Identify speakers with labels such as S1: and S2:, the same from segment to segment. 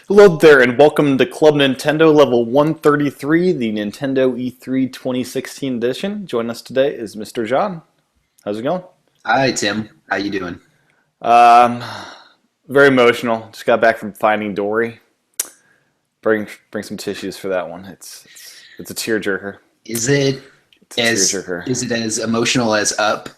S1: Hello there, and welcome to Club Nintendo Level 133, the Nintendo E3 2016 edition. Joining us today is Mr. John. How's it going?
S2: Hi Tim, how you doing?
S1: Um, Very emotional. Just got back from Finding Dory. Bring some tissues for that one. It's a tearjerker.
S2: Is it
S1: It's a
S2: as
S1: tearjerker.
S2: is it as emotional as Up?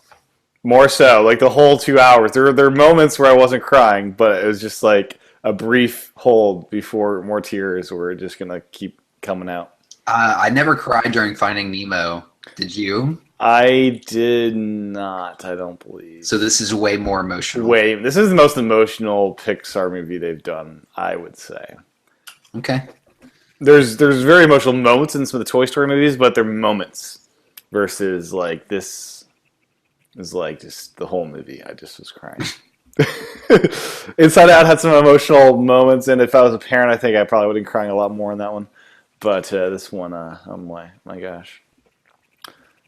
S1: More so, like the whole 2 hours. There are moments where I wasn't crying, but it was just like a brief hold before more tears were just gonna keep coming out.
S2: I never cried during Finding Nemo. Did you?
S1: I did not, I don't believe.
S2: So this is way more emotional.
S1: Wait, this is the most emotional Pixar movie they've done, I would say.
S2: Okay.
S1: There's very emotional moments in some of the Toy Story movies, but they're moments versus like this is like just the whole movie. I just was crying. Inside Out had some emotional moments, and if I was a parent, I think I probably would have been crying a lot more in that one. But this one, oh my gosh,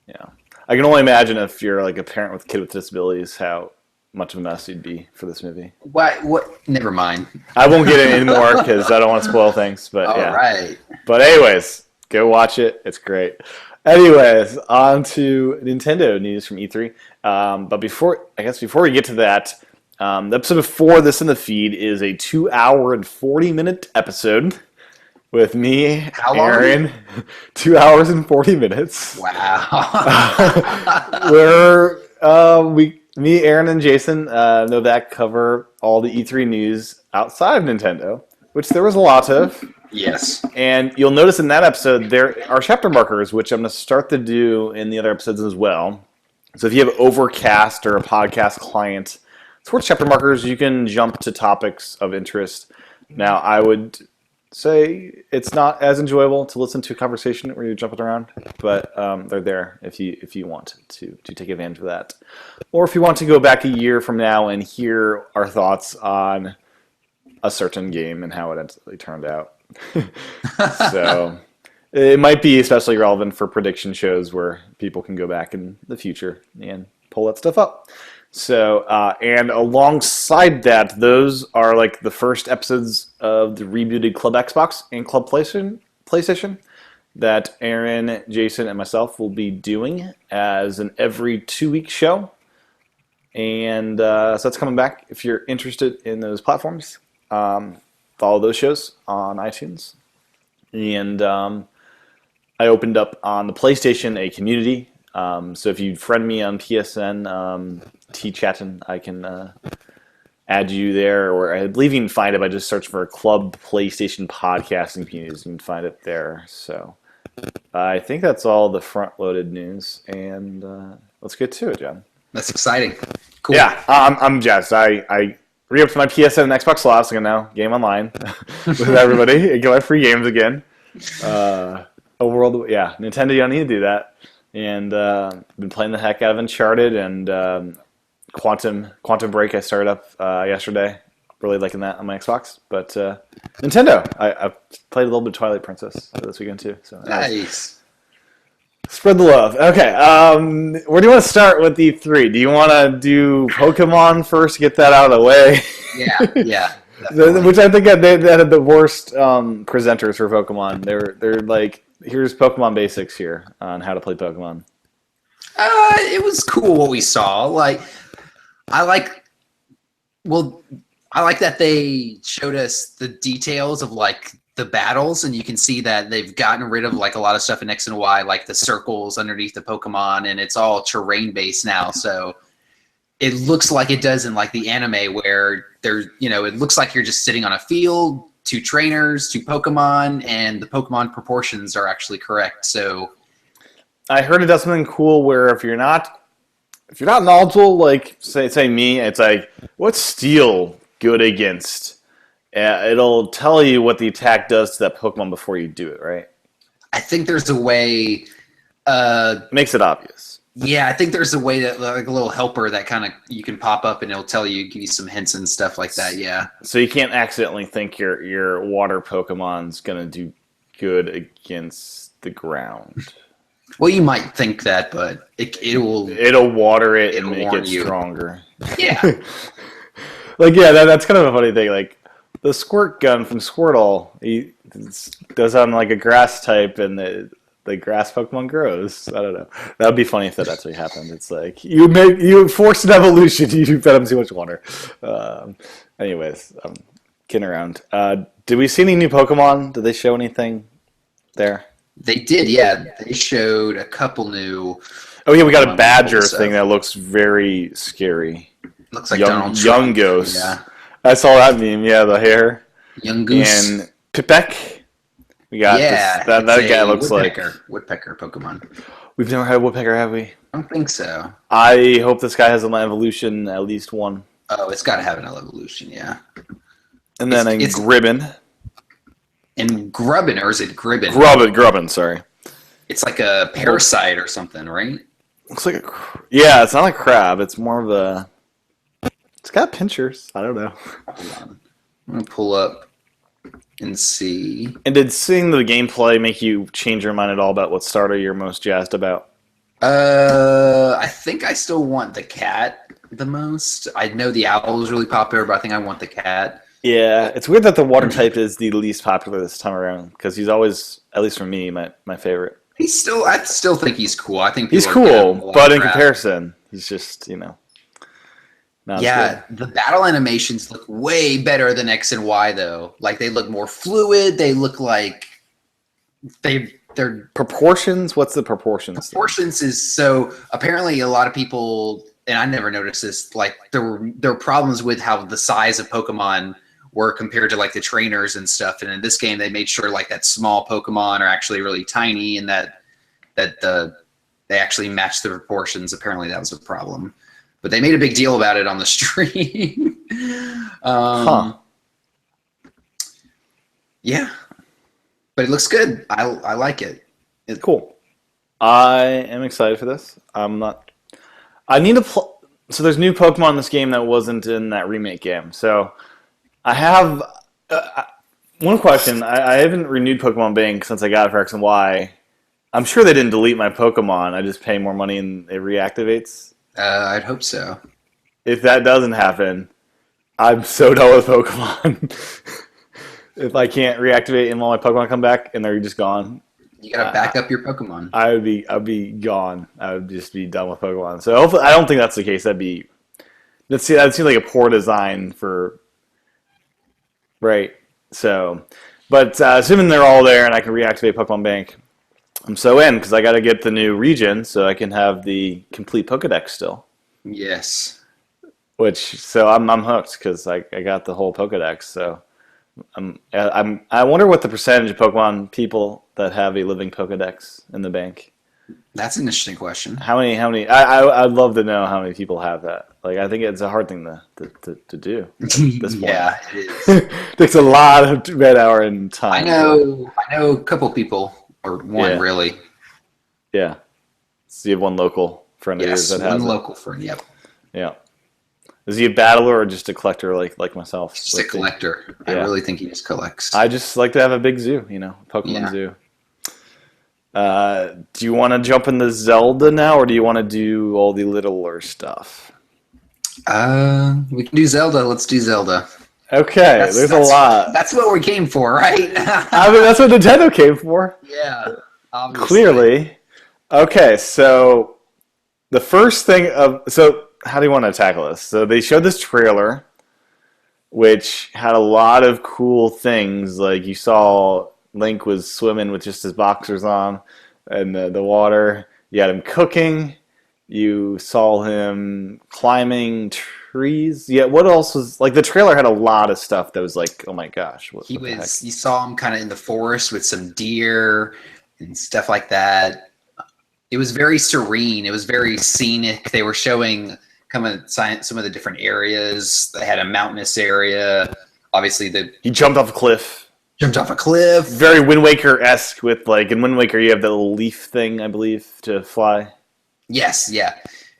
S1: yeah. I can only imagine if you're like a parent with a kid with disabilities, how much of a mess you'd be for this movie.
S2: What? Never mind.
S1: I won't get in anymore because I don't want to spoil things. But
S2: All
S1: yeah.
S2: right.
S1: But anyways, go watch it. It's great. Anyways, on to Nintendo news from E3. But before we get to that, the episode before this in the feed is a 2 hour and 40-minute episode with me,
S2: How long?
S1: Aaron. 2 hours and 40 minutes.
S2: Wow.
S1: Where me, Aaron, and Jason Novak cover all the E3 news outside of Nintendo, which there was a lot of.
S2: Yes.
S1: And you'll notice in that episode there are chapter markers, which I'm going to start to do in the other episodes as well. So if you have Overcast or a podcast client, towards chapter markers, you can jump to topics of interest. Now, I would say it's not as enjoyable to listen to a conversation where you're jumping around, but they're there if you want to take advantage of that. Or if you want to go back a year from now and hear our thoughts on a certain game and how it actually turned out. So it might be especially relevant for prediction shows where people can go back in the future and pull that stuff up. So, and alongside that, those are like the first episodes of the rebooted Club Xbox and Club PlayStation that Aaron, Jason, and myself will be doing as an every 2 week show. And so that's coming back. If you're interested in those platforms, follow those shows on iTunes. And I opened up on the PlayStation a community. So if you friend me on PSN, T-Chatin, I can add you there. Or I believe you can find it by just search for Club PlayStation Podcasting Communities. You can find it there. So I think that's all the front-loaded news. And let's get to it, John.
S2: That's exciting. Cool.
S1: Yeah, I'm jazzed. I re-upped my PSN and Xbox Live, so I can now game online with everybody and get my free games again. Nintendo, you don't need to do that. And been playing the heck out of Uncharted and Quantum Break. I started up yesterday. Really liking that on my Xbox. But Nintendo, I played a little bit of Twilight Princess this weekend too. So
S2: Nice.
S1: spread the love. Okay, where do you want to start with E3? Do you want to do Pokemon first? Get that out of the way.
S2: Yeah. Definitely.
S1: Which I think they had the worst presenters for Pokemon. They're like, here's Pokemon basics here on how to play Pokemon.
S2: It was cool what we saw. I like that they showed us the details of like the battles, and you can see that they've gotten rid of like a lot of stuff in X and Y, like the circles underneath the Pokemon, and it's all terrain based now. So it looks like it does in like the anime where it looks like you're just sitting on a field, two trainers, two Pokemon, and the Pokemon proportions are actually correct. So
S1: I heard it does something cool where if you're not knowledgeable, like say me, it's like, what's Steel good against? It'll tell you what the attack does to that Pokemon before you do it, right?
S2: I think there's a way.
S1: Makes it obvious.
S2: Yeah, I think there's a way that like a little helper that kind of you can pop up and it'll tell you, give you some hints and stuff like that. Yeah.
S1: So you can't accidentally think your water Pokemon's gonna do good against the ground.
S2: Well, you might think that, but it'll
S1: water it and
S2: it'll
S1: make
S2: warn
S1: it
S2: you.
S1: stronger.
S2: Yeah.
S1: Like, yeah, that's kind of a funny thing. Like, the squirt gun from Squirtle. He goes on like a grass type, and the grass Pokemon grows. I don't know. That would be funny if that actually happened. It's like you forced an evolution. You fed them too much water. Anyways, I'm kidding around. Did we see any new Pokemon? Did they show anything there?
S2: They did, yeah. They showed a couple new.
S1: Oh yeah, we got a badger thing that looks very scary.
S2: Looks like
S1: young,
S2: Donald Trump.
S1: Young Ghost.
S2: Yeah.
S1: I saw that meme. Yeah, the hair.
S2: Young Goose.
S1: And Pipek. We got this, that guy looks
S2: Woodpecker Pokemon.
S1: We've never had a Woodpecker, have we?
S2: I don't think so.
S1: I hope this guy has an evolution, at least one.
S2: Oh, it's got to have an evolution, yeah.
S1: And then
S2: it's
S1: Gribbon.
S2: And Grubbin, or is it Gribbon?
S1: Grubbin, sorry.
S2: It's like a parasite or something, right?
S1: Looks like yeah, it's not a crab. It's more of a... It's got pinchers. I don't know.
S2: Hold on. I'm going to pull up and see.
S1: And did seeing the gameplay make you change your mind at all about what starter you're most jazzed about?
S2: I think I still want the cat the most. I know the owl is really popular, but I think I want the cat.
S1: Yeah, it's weird that the water type is the least popular this time around, because he's always, at least for me, my favorite.
S2: I still think he's cool. I think
S1: he's cool, but in comparison, he's just,
S2: yeah, the battle animations look way better than X and Y though. Like they look more fluid. They look like they're
S1: proportions. What's the proportions?
S2: Proportions is so apparently a lot of people, and I never noticed this. Like there were problems with how the size of Pokemon were compared to like the trainers and stuff. And in this game, they made sure like that small Pokemon are actually really tiny, and that they actually match the proportions. Apparently, that was a problem. But they made a big deal about it on the stream. Yeah, but it looks good. I like it.
S1: It's cool. I am excited for this. I'm not. I need to play. So there's new Pokemon in this game that wasn't in that remake game. So I have one question. I haven't renewed Pokemon Bank since I got it for X and Y. I'm sure they didn't delete my Pokemon. I just pay more money and it reactivates.
S2: I'd hope so.
S1: If that doesn't happen, I'm so done with Pokemon. If I can't reactivate and all my Pokemon come back and they're just gone,
S2: you gotta back up your Pokemon.
S1: I'd be gone. I would just be done with Pokemon. So hopefully, I don't think that's the case. That seems like a poor design for right. So, but assuming they're all there and I can reactivate Pokemon Bank, I'm so in because I got to get the new region so I can have the complete Pokedex still.
S2: Yes.
S1: So I'm hooked because I got the whole Pokedex. So I wonder what the percentage of Pokemon people that have a living Pokedex in the bank.
S2: That's an interesting question.
S1: How many? I'd love to know how many people have that. Like I think it's a hard thing to do. At this point.
S2: Yeah, it is.
S1: It takes a lot of red hour and time.
S2: I know a couple people. Or one, really.
S1: Yeah. So you have one local friend of yours that has
S2: one local friend, yep.
S1: Yeah. Is he a battler or just a collector like myself?
S2: Just a collector. Yeah. I really think he just collects.
S1: I just like to have a big zoo, Pokemon zoo. Do you want to jump into Zelda now, or do you want to do all the littler stuff?
S2: We can do Zelda. Let's do Zelda.
S1: Okay, there's a lot.
S2: That's what we came for, right?
S1: I mean, that's what Nintendo came for.
S2: Yeah, obviously.
S1: Clearly. Okay, so the first thing how do you want to tackle this? So they showed this trailer, which had a lot of cool things. Like you saw Link was swimming with just his boxers on in the water. You had him cooking. You saw him climbing trees. Yeah, what else was like? The trailer had a lot of stuff that was like, oh my gosh, what the heck?
S2: You saw him kind of in the forest with some deer and stuff like that. It was very serene. It was very scenic. They were showing some of the different areas. They had a mountainous area. Obviously, he
S1: jumped off a cliff.
S2: Very
S1: Wind Waker-esque with like in Wind Waker you have that little leaf thing, I believe, to fly.
S2: Yes, yeah.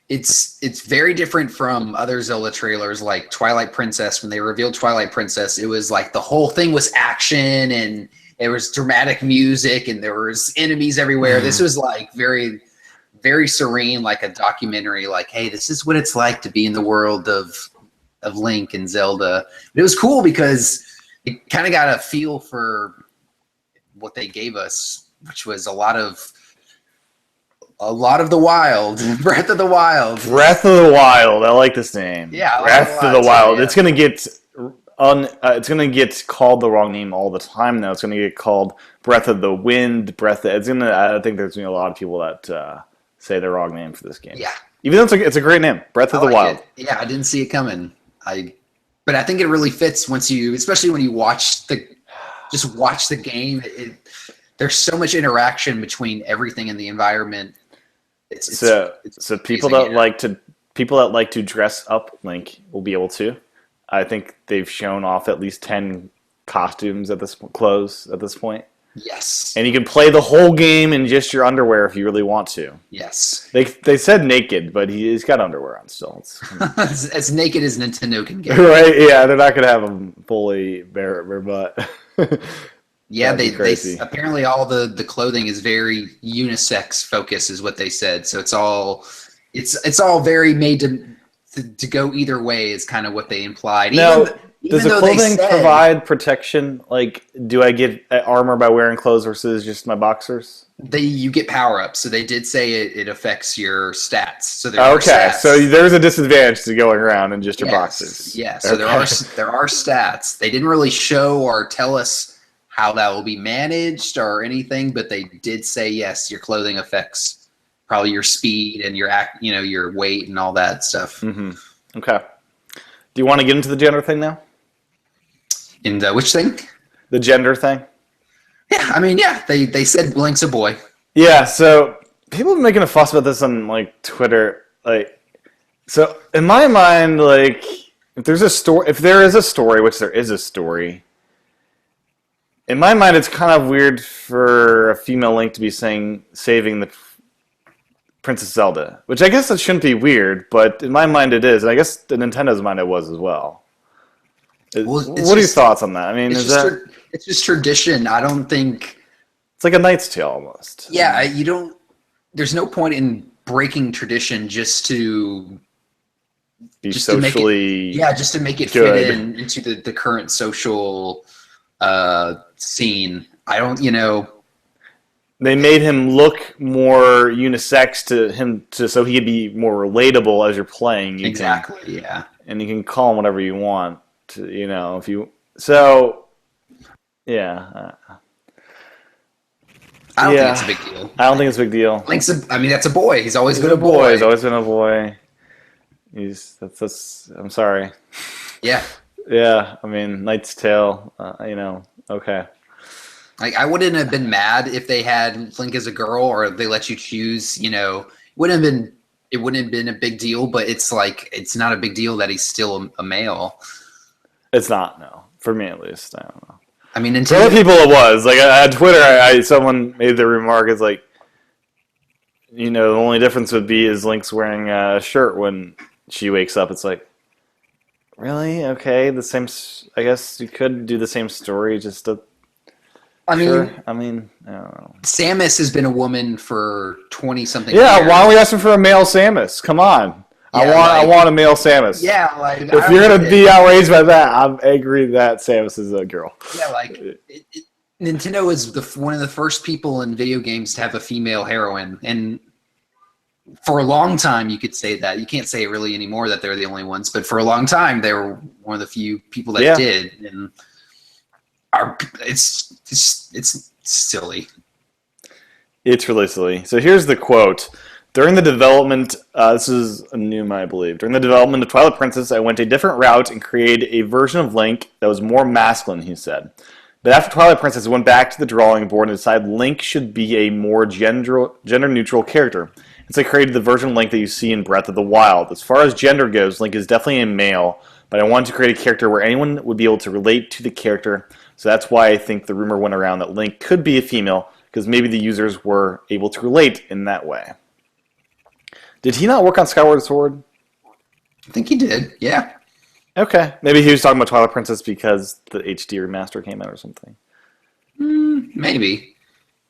S2: It's very different from other Zelda trailers like Twilight Princess. When they revealed Twilight Princess, it was like the whole thing was action and there was dramatic music and there was enemies everywhere. This was like very, very serene, like a documentary, like, hey, this is what it's like to be in the world of Link and Zelda. But it was cool because it kind of got a feel for what they gave us, which was a lot of the Wild, Breath of the Wild.
S1: Breath of the Wild. I like this name.
S2: Yeah, I like
S1: Breath
S2: it a
S1: of
S2: lot
S1: the Wild.
S2: too, yeah.
S1: It's gonna get called the wrong name all the time now. It's gonna get called Breath of the Wind. I think there's gonna be a lot of people that say the wrong name for this game.
S2: Yeah,
S1: Even though it's a great name, Breath of the
S2: like
S1: Wild.
S2: it. Yeah, I didn't see it coming. But I think it really fits especially when you watch the game. There's so much interaction between everything in the environment.
S1: So people
S2: amazing,
S1: that like to dress up Link will be able to. I think they've shown off at least 10 costumes clothes at this point.
S2: Yes.
S1: And you can play the whole game in just your underwear if you really want to.
S2: Yes.
S1: They said naked, but he's got underwear on still.
S2: As naked as Nintendo can get.
S1: Right? Yeah, they're not gonna have him fully bare butt.
S2: Yeah,
S1: That'd be crazy.
S2: apparently all the clothing is very unisex focus, is what they said. So it's all very made to go either way, is kind of what they implied.
S1: Now,
S2: Even
S1: does the
S2: though they
S1: clothing
S2: said-
S1: provide protection? Like, do I get armor by wearing clothes versus just my boxers?
S2: you get power ups, so they did say it affects your stats. So there are
S1: Okay,
S2: stats.
S1: so there's a disadvantage to going around in just your
S2: Yes,
S1: boxers.
S2: Yeah, so there are stats. They didn't really show or tell us how that will be managed or anything, but they did say yes, your clothing affects probably your speed and your weight and all that stuff.
S1: Mm-hmm. Okay. Do you want to get into the gender thing now?
S2: And which thing?
S1: The gender thing?
S2: Yeah, I mean, yeah, they said Link's a boy.
S1: Yeah, so people have been making a fuss about this on Twitter. So in my mind, if there is a story, which there is a story, in my mind, it's kind of weird for a female Link to be saving the Princess Zelda, which I guess it shouldn't be weird, but in my mind it is, and I guess in Nintendo's mind it was as well. What are your thoughts on that? I mean,
S2: It's just tradition. I don't think
S1: it's like a Knight's Tale almost.
S2: Yeah, there's no point in breaking tradition just to
S1: socially
S2: just to make it
S1: good.
S2: fit into the current social scene. I don't,
S1: They made him look more unisex so he could be more relatable as you're playing.
S2: Exactly, yeah.
S1: And you can call him whatever you want, if you. So, yeah.
S2: I don't think it's a big deal.
S1: I don't think it's a big deal.
S2: That's a boy. He's always been a boy.
S1: He's always been a boy. I'm sorry.
S2: Yeah.
S1: Yeah, I mean, Knight's Tale, okay.
S2: I wouldn't have been mad if they had Link as a girl or they let you choose, it wouldn't have been a big deal, but it's not a big deal that he's still a male.
S1: It's not, no. For me, at least. I don't know.
S2: I mean,
S1: for other people, it was. On Twitter, someone made the remark, it's the only difference would be is Link's wearing a shirt when she wakes up. It's really? Okay, the same. I guess you could do the same story, just to. I don't know.
S2: Samus has been a woman for 20-something
S1: years.
S2: Yeah,
S1: why are we asking for a male Samus? Come on. Yeah, I want a male Samus.
S2: Yeah,
S1: if you're going to be outraged by that, I'm angry that Samus is a girl.
S2: Yeah, Nintendo is one of the first people in video games to have a female heroine, and for a long time you could say that. You can't say it really anymore that they're the only ones, but for a long time they were one of the few people that did, and it's silly.
S1: It's really silly. So here's the quote. During the development, this is Numa, I believe. During the development of Twilight Princess, I went a different route and created a version of Link that was more masculine, he said. But after Twilight Princess, I went back to the drawing board and decided Link should be a more gender-neutral character. And so I created the version of Link that you see in Breath of the Wild. As far as gender goes, Link is definitely a male, but I wanted to create a character where anyone would be able to relate to the character. So that's why I think the rumor went around that Link could be a female, because maybe the users were able to relate in that way. Did he not work on Skyward Sword?
S2: I think he did, yeah.
S1: Okay. Maybe he was talking about Twilight Princess because the HD remaster came out or something.
S2: Maybe.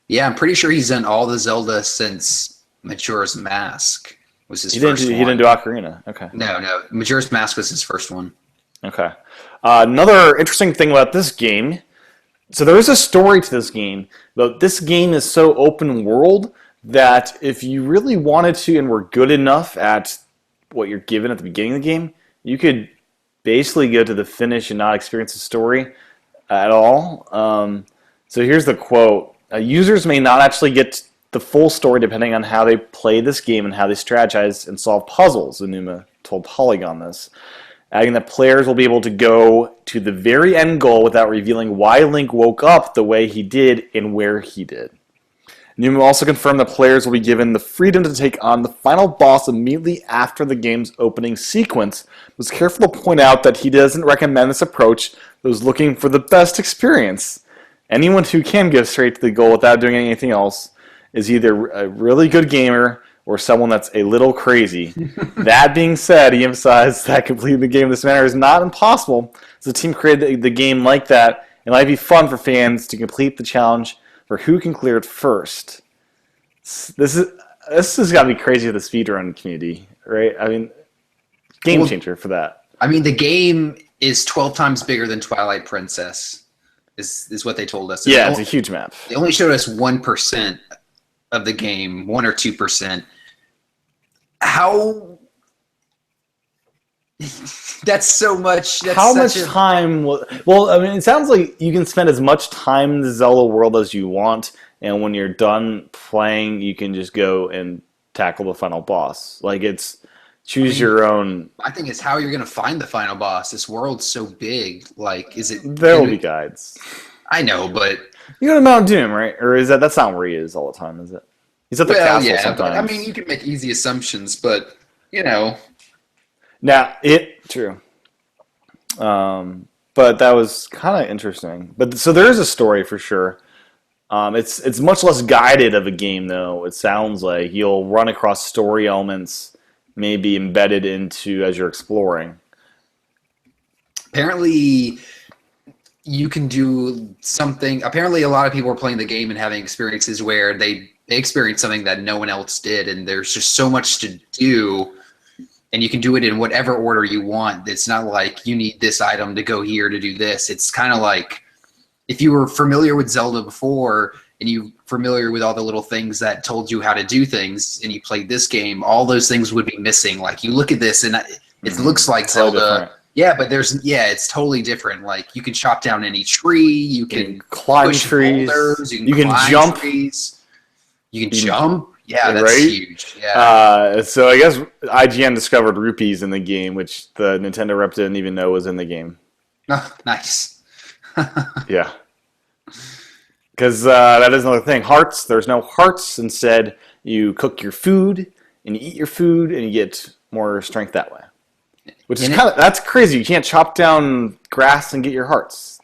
S2: Yeah, I'm pretty sure he's done all the Zelda since Majora's Mask was his first one.
S1: He didn't do Ocarina. Okay.
S2: No. Majora's Mask was his first one.
S1: Okay. Another interesting thing about this game. So there is a story to this game, but this game is so open world that if you really wanted to and were good enough at what you're given at the beginning of the game, you could basically go to the finish and not experience the story at all. So here's the quote. Users may not actually get the full story depending on how they play this game and how they strategize and solve puzzles, Enuma told Polygon this, adding that players will be able to go to the very end goal without revealing why Link woke up the way he did and where he did. Enuma also confirmed that players will be given the freedom to take on the final boss immediately after the game's opening sequence, but was careful to point out that he doesn't recommend this approach to those looking for the best experience. Anyone who can go straight to the goal without doing anything else is either a really good gamer or someone that's a little crazy. That being said, he emphasized that completing the game in this manner is not impossible, so the team created the game like that. It might be fun for fans to complete the challenge for who can clear it first. This has got to be crazy for the speedrun community, right? I mean, game changer for that.
S2: I mean, the game is 12 times bigger than Twilight Princess, is what they told us.
S1: Yeah, it's a huge map.
S2: They only showed us 1% of the game, 1 or 2%. How? That's so much. That's
S1: How much time? Well, I mean, it sounds like you can spend as much time in the Zelda world as you want, and when you're done playing, you can just go and tackle the final boss. Like, it's choose your own.
S2: I think it's how you're going to find the final boss. This world's so big. Like, is it?
S1: There will be guides.
S2: I know, but
S1: you go to Mount Doom, right? Or is that's not where he is all the time? Is it? He's at the castle sometimes.
S2: But, I mean, you can make easy assumptions, but you know.
S1: Now true. But that was kind of interesting. But so there is a story for sure. It's much less guided of a game though. It sounds like you'll run across story elements maybe embedded into as you're exploring.
S2: Apparently, you can do something. Apparently, a lot of people are playing the game and having experiences where they experience something that no one else did, and there's just so much to do. And you can do it in whatever order you want. It's not like you need this item to go here to do this. It's kind of like if you were familiar with Zelda before and you familiar with all the little things that told you how to do things and you played this game, all those things would be missing. Like you look at this and it looks like Zelda.
S1: Different.
S2: Yeah, but it's totally different. Like you can chop down any tree, you can
S1: climb
S2: push
S1: trees,
S2: boulders,
S1: you can
S2: climb
S1: jump.
S2: Trees. You can jump. Yeah, that's
S1: right?
S2: huge. Yeah.
S1: So I guess IGN discovered rupees in the game, which the Nintendo rep didn't even know was in the game.
S2: Oh, nice.
S1: Yeah. Because that is another thing. Hearts, there's no hearts. Instead, you cook your food and you eat your food and you get more strength that way. Which is that's crazy. You can't chop down grass and get your hearts.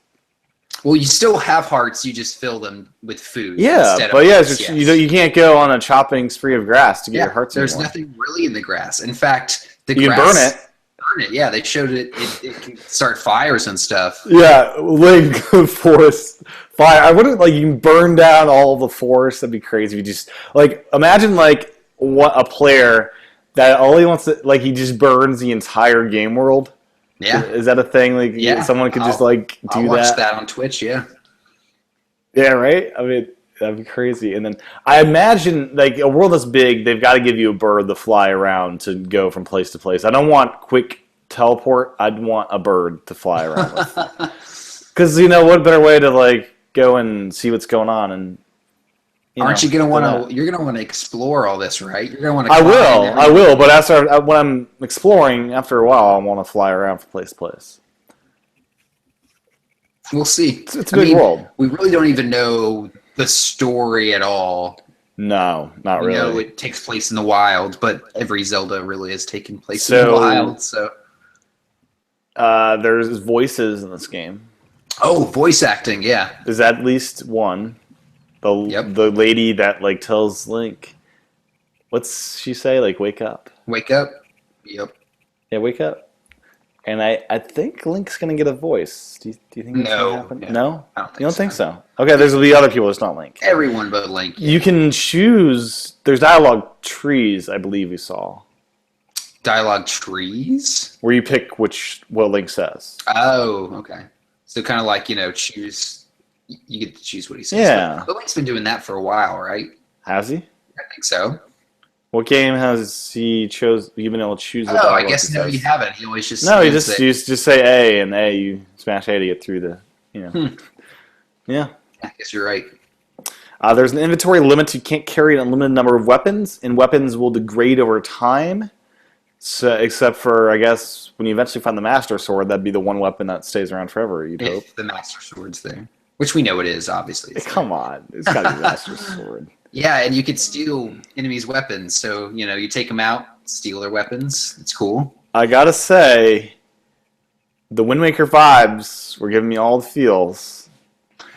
S2: Well, you still have hearts. You just fill them with food.
S1: Yeah, but you can't go on a chopping spree of grass to get your hearts.
S2: There's
S1: anymore.
S2: nothing really in the grass. In fact,
S1: you can burn it.
S2: Burn it. Yeah, they showed it can start fires and stuff.
S1: Yeah, like forest fire. I wouldn't you can burn down all the forest. That'd be crazy. If you just imagine a player that all he wants to he just burns the entire game world.
S2: Yeah,
S1: is that a thing? Someone could just do
S2: I'll watch that on Twitch. Yeah,
S1: yeah, right. I mean, that'd be crazy. And then I imagine a world that's big, they've got to give you a bird to fly around to go from place to place. I don't want quick teleport. I'd want a bird to fly around with. Because what better way to go and see what's going on and.
S2: Aren't you gonna want to? You're gonna want to explore all this, right? You're gonna want to.
S1: I will. But when I'm exploring, after a while, I want to fly around from place to place.
S2: We'll see.
S1: It's a big world.
S2: We really don't even know the story at all.
S1: No, not really.
S2: We know it takes place in the wild, but every Zelda really has taken place in the wild. So
S1: there's voices in this game.
S2: Oh, voice acting, yeah.
S1: There's at least one. The lady that tells Link, what's she say? Wake up.
S2: Wake up. Yep.
S1: Yeah, wake up. And I think Link's gonna get a voice. Do you think that's gonna happen?
S2: Yeah.
S1: No?
S2: I don't think
S1: you don't think so? Okay, there's gonna be other people. It's not Link.
S2: Everyone but Link. Yeah.
S1: You can choose. There's dialogue trees. I believe we saw.
S2: Dialogue trees.
S1: where you pick what Link says.
S2: Oh, okay. So kind of like choose. You get to choose what he says.
S1: Yeah.
S2: But Link's been doing that for a while, right?
S1: Has he?
S2: I think so.
S1: What game has he you been able to choose?
S2: Oh, I guess no, you haven't. He always just
S1: No, you
S2: stands there.
S1: just say A, and A, you smash A to get through the. Yeah.
S2: I guess you're right.
S1: There's an inventory limit. You can't carry an unlimited number of weapons, and weapons will degrade over time. So, except for, I guess, when you eventually find the Master Sword, that'd be the one weapon that stays around forever, you'd hope.
S2: If the Master Sword's there, which we know it is, obviously.
S1: Come on. It's got to be the Master Sword.
S2: Yeah, and you could steal enemies' weapons. So you take them out, steal their weapons. It's cool.
S1: I gotta say, the Wind Waker vibes were giving me all the feels.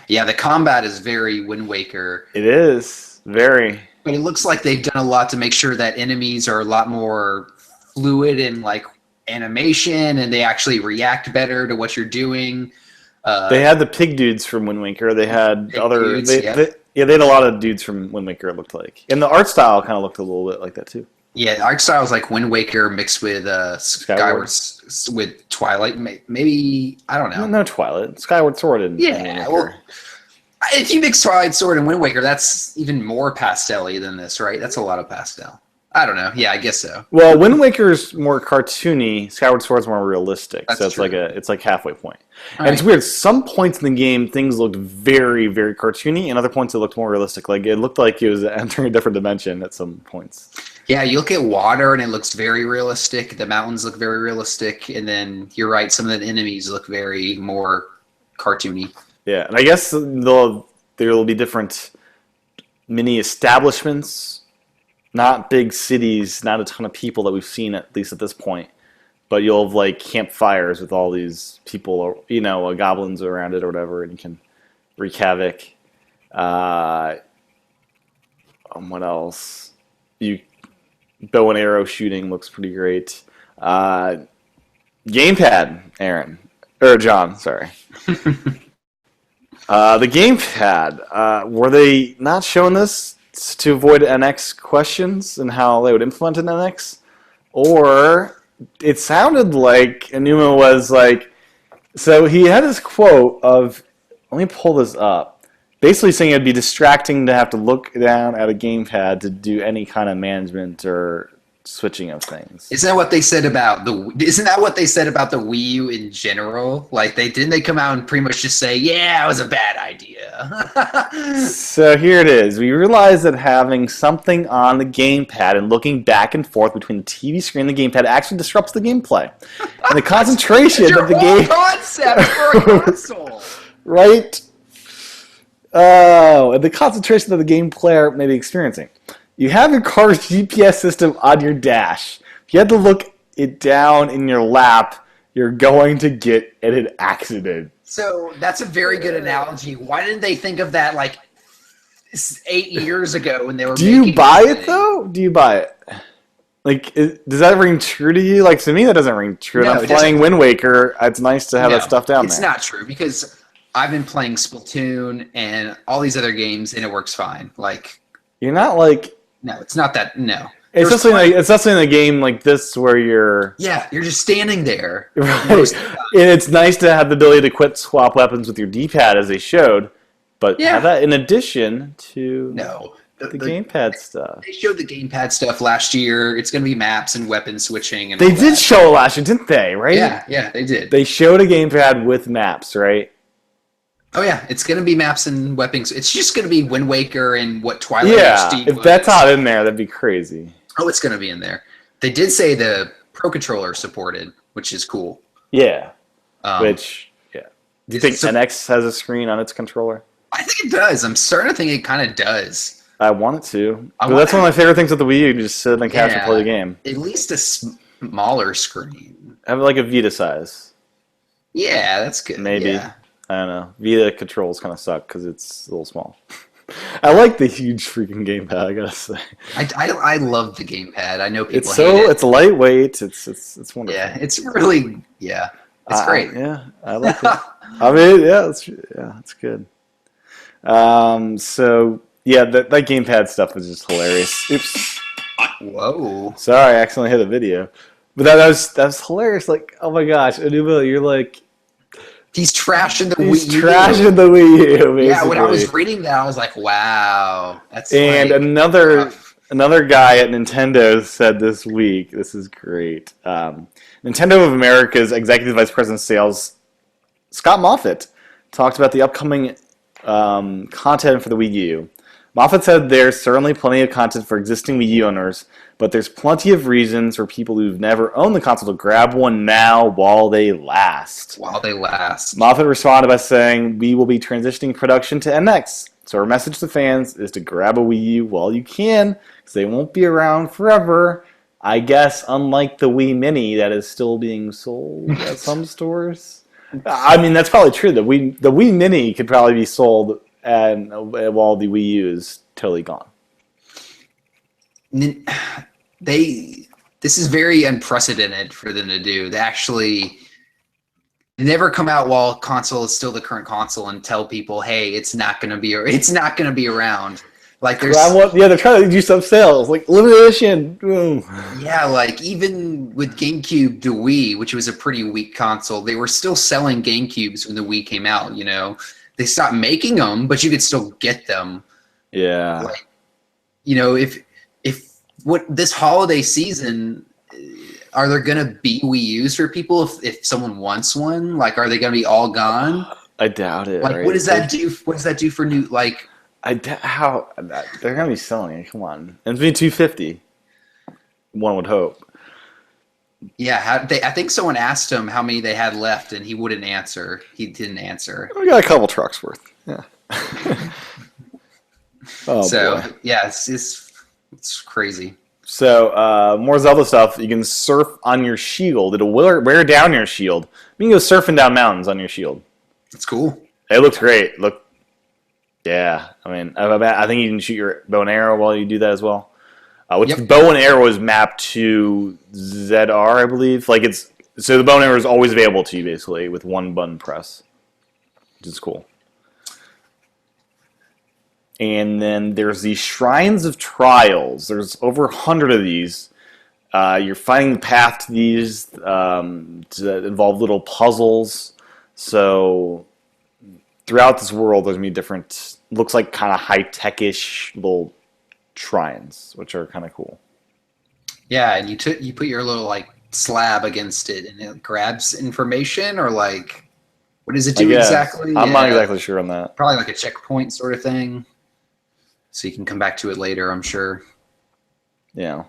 S2: Yeah, the combat is very Wind Waker.
S1: It is. Very.
S2: But it looks like they've done a lot to make sure that enemies are a lot more fluid in like animation, and they actually react better to what you're doing.
S1: They had the pig dudes from Wind Waker. They had
S2: Pig
S1: other.
S2: dudes,
S1: They had a lot of dudes from Wind Waker. It looked like, and the art style kind of looked a little bit like that too.
S2: Yeah, art style is like Wind Waker mixed with Skyward with Twilight. Maybe I don't know.
S1: No Twilight, Skyward Sword, and Wind
S2: Yeah,
S1: Waker.
S2: well, if you mix Twilight Sword and Wind Waker, that's even more pastel-y than this, right? That's a lot of pastel. I don't know. Yeah, I guess so.
S1: Well, Wind Waker's more cartoony. Skyward Sword's more realistic.
S2: That's
S1: so it's
S2: true.
S1: it's like halfway point.
S2: All
S1: And it's
S2: right.
S1: weird. Some points in the game, things looked very, very cartoony, and other points it looked more realistic. Like it looked like it was entering a different dimension at some points.
S2: Yeah, you look at water and it looks very realistic. The mountains look very realistic, and then you're right. Some of the enemies look very more cartoony.
S1: Yeah, and I guess there will be different mini establishments. Not big cities, not a ton of people that we've seen, at least at this point. But you'll have like campfires with all these people, goblins around it or whatever, and you can wreak havoc. What else? Bow and arrow shooting looks pretty great. Gamepad, Aaron. Or John, sorry. The gamepad. Were they not showing this to avoid NX questions and how they would implement an NX? Or it sounded like Enuma was like, so he had this quote of, let me pull this up, basically saying it'd be distracting to have to look down at a gamepad to do any kind of management or switching of things.
S2: Isn't that what they said about the Wii U in general? Like didn't they come out and pretty much just say, yeah, it was a bad idea.
S1: So here it is. We realized that having something on the gamepad and looking back and forth between the TV screen and the gamepad actually disrupts the gameplay. And the concentration
S2: Your
S1: of the
S2: whole
S1: game...
S2: concept for a console.
S1: Right? Oh, and the concentration that the game player may be experiencing. You have your car's GPS system on your dash. If you had to look it down in your lap, you're going to get in an accident.
S2: So that's a very good analogy. Why didn't they think of that like 8 years ago when they were
S1: Do you
S2: making
S1: buy
S2: this
S1: it,
S2: thing?
S1: though? Do you buy it? Like, does that ring true to you? Like, to me, that doesn't ring true.
S2: No,
S1: And I'm
S2: it
S1: playing
S2: doesn't.
S1: Wind Waker. It's nice to have that
S2: No,
S1: stuff down
S2: it's
S1: there.
S2: not true because I've been playing Splatoon and all these other games and it works fine. Like,
S1: You're not like...
S2: no, it's not that. No.
S1: It's
S2: There's
S1: especially in a game like this where you're...
S2: Yeah, you're just standing there.
S1: Right.
S2: most of the time.
S1: And it's nice to have the ability to quit swap weapons with your D-pad as they showed, but
S2: Yeah.
S1: have that in addition to
S2: No.
S1: the gamepad stuff.
S2: They showed the gamepad stuff last year. It's going to be maps and weapon switching. And
S1: They
S2: all
S1: did
S2: that.
S1: show it last year, didn't they? Right?
S2: Yeah, they did.
S1: They showed a gamepad with maps, right?
S2: Oh yeah, it's going to be maps and weapons. It's just going to be Wind Waker and what Twilight
S1: Yeah.
S2: HD
S1: If
S2: was.
S1: that's not in there, that'd be crazy.
S2: Oh, it's going to be in there. They did say the Pro Controller supported, which is cool.
S1: Yeah.
S2: Um,
S1: Which, yeah. Do you think
S2: so-
S1: NX has a screen on its controller?
S2: I think it does. I'm starting to think it kind of does.
S1: I want it to.
S2: I
S1: But that's
S2: want
S1: one of my favorite things with the Wii U. Just sit on the couch and
S2: Yeah.
S1: play the game.
S2: At least a smaller screen.
S1: Have like a Vita size.
S2: Yeah, that's good.
S1: Maybe.
S2: Yeah.
S1: I don't know. Vita controls kind of suck because it's a little small. I like the huge freaking gamepad, I gotta say.
S2: I love the gamepad. I know people
S1: It's
S2: hate it.
S1: it's lightweight. It's wonderful.
S2: Yeah, it's really it's great.
S1: Yeah, I like it. I mean, it's good. So yeah, that gamepad stuff is just hilarious. Oops,
S2: Whoa.
S1: sorry, I accidentally hit a video. But that was hilarious. Like, oh my gosh, Anuba, you're like
S2: He's trashing the
S1: he's
S2: Wii U.
S1: trashing the Wii U. Basically.
S2: Yeah, when I was reading that, I was like, wow, that's
S1: And
S2: like,
S1: another guy at Nintendo said this week, this is great. Nintendo of America's Executive Vice President of Sales, Scott Moffat, talked about the upcoming content for the Wii U. Moffat said there's certainly plenty of content for existing Wii U owners, but there's plenty of reasons for people who've never owned the console to grab one now while they last.
S2: while they last.
S1: Moffat responded by saying, "We will be transitioning production to NX, so our message to fans is to grab a Wii U while you can, because they won't be around forever. I guess unlike the Wii Mini that is still being sold at some stores." I mean, that's probably true. The Wii Mini could probably be sold while the Wii U is totally gone.
S2: This is very unprecedented for them to do. They never come out while console is still the current console and tell people, "Hey, it's not going to be around." Like they're
S1: trying to do some sales, like limited edition. Boom.
S2: Yeah, like even with GameCube, the Wii, which was a pretty weak console, they were still selling GameCubes when the Wii came out. You know, they stopped making them, but you could still get them.
S1: Yeah.
S2: Like, you know, if what this holiday season, are there gonna be Wii U's for people if someone wants one? Like, are they gonna be all gone?
S1: I doubt it.
S2: Like,
S1: right?
S2: what does that do? What does that do for new? Like,
S1: How they're gonna be selling it? Come on, and it's been $250. One would hope.
S2: yeah, I think someone asked him how many they had left, and he wouldn't answer. He didn't answer.
S1: We got a couple trucks worth. Yeah. Oh
S2: So
S1: boy.
S2: yeah, it's crazy.
S1: So more Zelda stuff. You can surf on your shield. It'll wear down your shield. You can go surfing down mountains on your shield.
S2: It's cool.
S1: It looks great. Yeah. I mean, I think you can shoot your bow and arrow while you do that as well. Which bow and arrow is mapped to ZR, I believe. So the bow and arrow is always available to you basically with one button press, which is cool. And then there's the Shrines of Trials. There's over 100 of these. You're finding the path to these that involve little puzzles. So throughout this world, there's going to be different, looks like kind of high-tech-ish little shrines, which are kind of cool.
S2: Yeah, and you put your little like slab against it, and it grabs information, or like, what does it do exactly?
S1: I'm not exactly sure on that.
S2: Probably like a checkpoint sort of thing. So you can come back to it later, I'm sure.
S1: Yeah.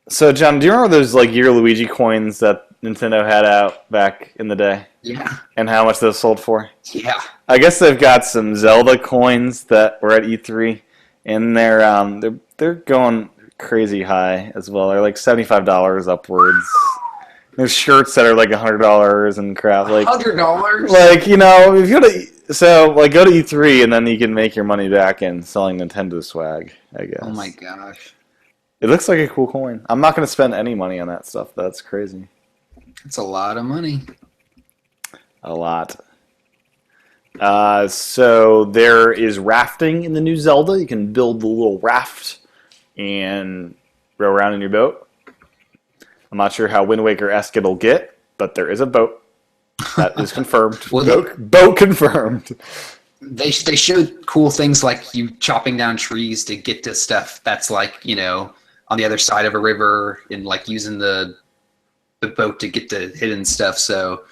S1: So, John, do you remember those like Year Luigi coins that Nintendo had out back in the day?
S2: Yeah.
S1: And how much those sold for?
S2: Yeah.
S1: I guess they've got some Zelda coins that were at E3, and they're going crazy high as well. They're like $75 upwards. There's shirts that are like $100 and crap. Like
S2: $100.
S1: Like, you know, if you go to go to E3 and then you can make your money back in selling Nintendo swag, I guess.
S2: Oh my gosh.
S1: It looks like a cool coin. I'm not going to spend any money on that stuff. That's crazy.
S2: That's a lot of money.
S1: A lot. So there is rafting in the new Zelda. You can build the little raft and row around in your boat. I'm not sure how Wind Waker-esque it'll get, but there is a boat. That is confirmed. Boat confirmed.
S2: They showed cool things like you chopping down trees to get to stuff that's like, you know, on the other side of a river, and like using the boat to get to hidden stuff. So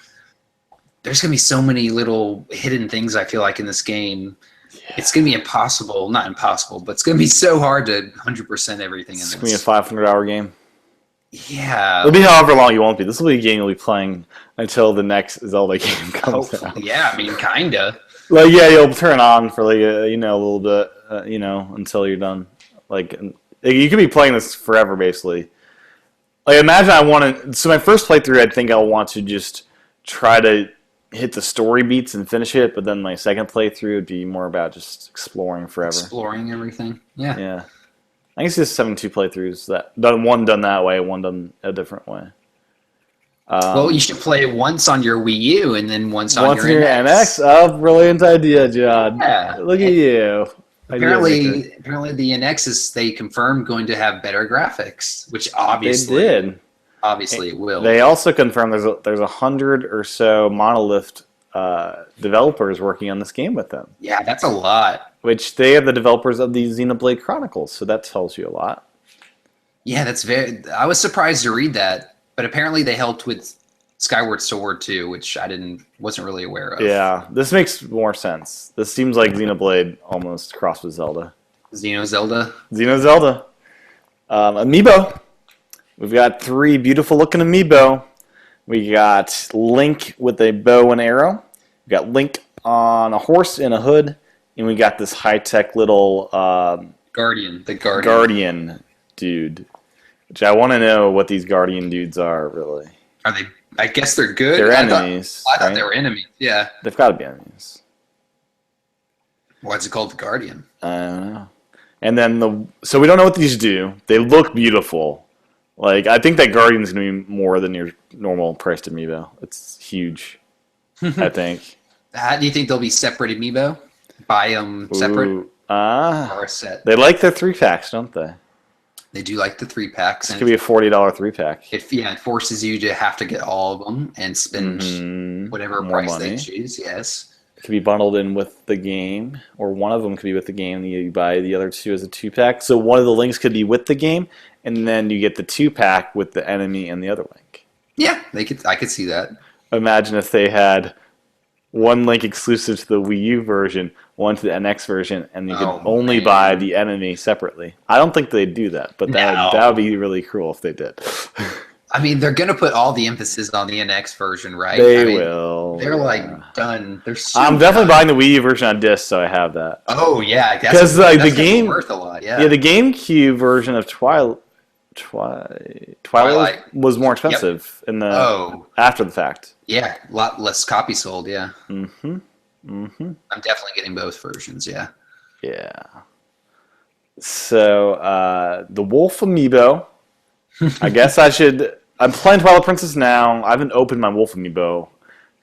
S2: there's going to be so many little hidden things, I feel like, in this game. Yeah. It's going to be not impossible, but it's going to be so hard to 100% everything in this.
S1: It's going to be a 500-hour game.
S2: Yeah.
S1: It'll be however long you want to be. This will be a game you'll be playing until the next Zelda game comes out.
S2: Yeah, I mean, kinda.
S1: Like, yeah, you'll turn on for like a little bit, until you're done. Like, you could be playing this forever, basically. Like, imagine so my first playthrough, I think I'll want to just try to hit the story beats and finish it, but then my second playthrough would be more about just exploring forever.
S2: Exploring everything. Yeah.
S1: Yeah. I guess it's 72 playthroughs. One done that way, one done a different way.
S2: Well, you should play it once on your Wii U and then once on your
S1: NX. Oh, brilliant idea, John.
S2: Yeah.
S1: Look at you.
S2: Apparently the NX they confirmed going to have better graphics, which obviously
S1: they did.
S2: obviously it will.
S1: They also confirmed there's 100 or so Monolith developers working on this game with them,
S2: Yeah, that's a lot.
S1: which they are the developers of the Xenoblade Chronicles, so that tells you a lot.
S2: Yeah, that's very. I was surprised to read that, but apparently they helped with Skyward Sword too, which I wasn't really aware of.
S1: Yeah, this makes more sense. This seems like Xenoblade almost crossed with Zelda.
S2: Zelda.
S1: Zelda. Amiibo. We've got 3 beautiful looking Amiibo. We got Link with a bow and arrow. We got Link on a horse in a hood. And we got this high-tech little
S2: Guardian.
S1: Guardian dude. Which I want to know what these Guardian dudes are, really.
S2: Are they? I guess they're good.
S1: They're enemies.
S2: I thought
S1: right?
S2: they were enemies. Yeah.
S1: They've got to be enemies.
S2: Why's it called the Guardian?
S1: I don't know. And then so we don't know what these do. They look beautiful. Like, I think that Guardian's going to be more than your normal priced Amiibo. It's huge, I think.
S2: How do you think they'll be separate Amiibo? Buy them separate
S1: Ooh,
S2: or a set?
S1: they like their 3-packs, don't they?
S2: They do like the 3-packs.
S1: This could be a $40 3-pack.
S2: It forces you to have to get all of them and spend whatever
S1: More
S2: price they
S1: money.
S2: choose. Yes.
S1: It could be bundled in with the game, or one of them could be with the game, and you buy the other 2 as a 2-pack. So one of the links could be with the game, and then you get the 2-pack with the enemy and the other link.
S2: Yeah, I could see that.
S1: Imagine if they had one link exclusive to the Wii U version, one to the NX version, and you could only buy the enemy separately. I don't think they'd do that, but that would be really cruel if they did.
S2: I mean, they're gonna put all the emphasis on the NX version, right?
S1: They will.
S2: They're like done. They're so
S1: I'm definitely
S2: done.
S1: buying the Wii U version on disc, so I have that.
S2: Oh yeah,
S1: Because like the
S2: that's gonna be
S1: game,
S2: worth a lot. Yeah.
S1: yeah, the GameCube version of Twilight was more expensive in the after the fact.
S2: Yeah, a lot less copies sold. Yeah.
S1: Mm-hmm. Mm-hmm.
S2: I'm definitely getting both versions. Yeah.
S1: Yeah. So the Wolf Amiibo. I guess I'm playing Twilight Princess now. I haven't opened my Wolf Amiibo.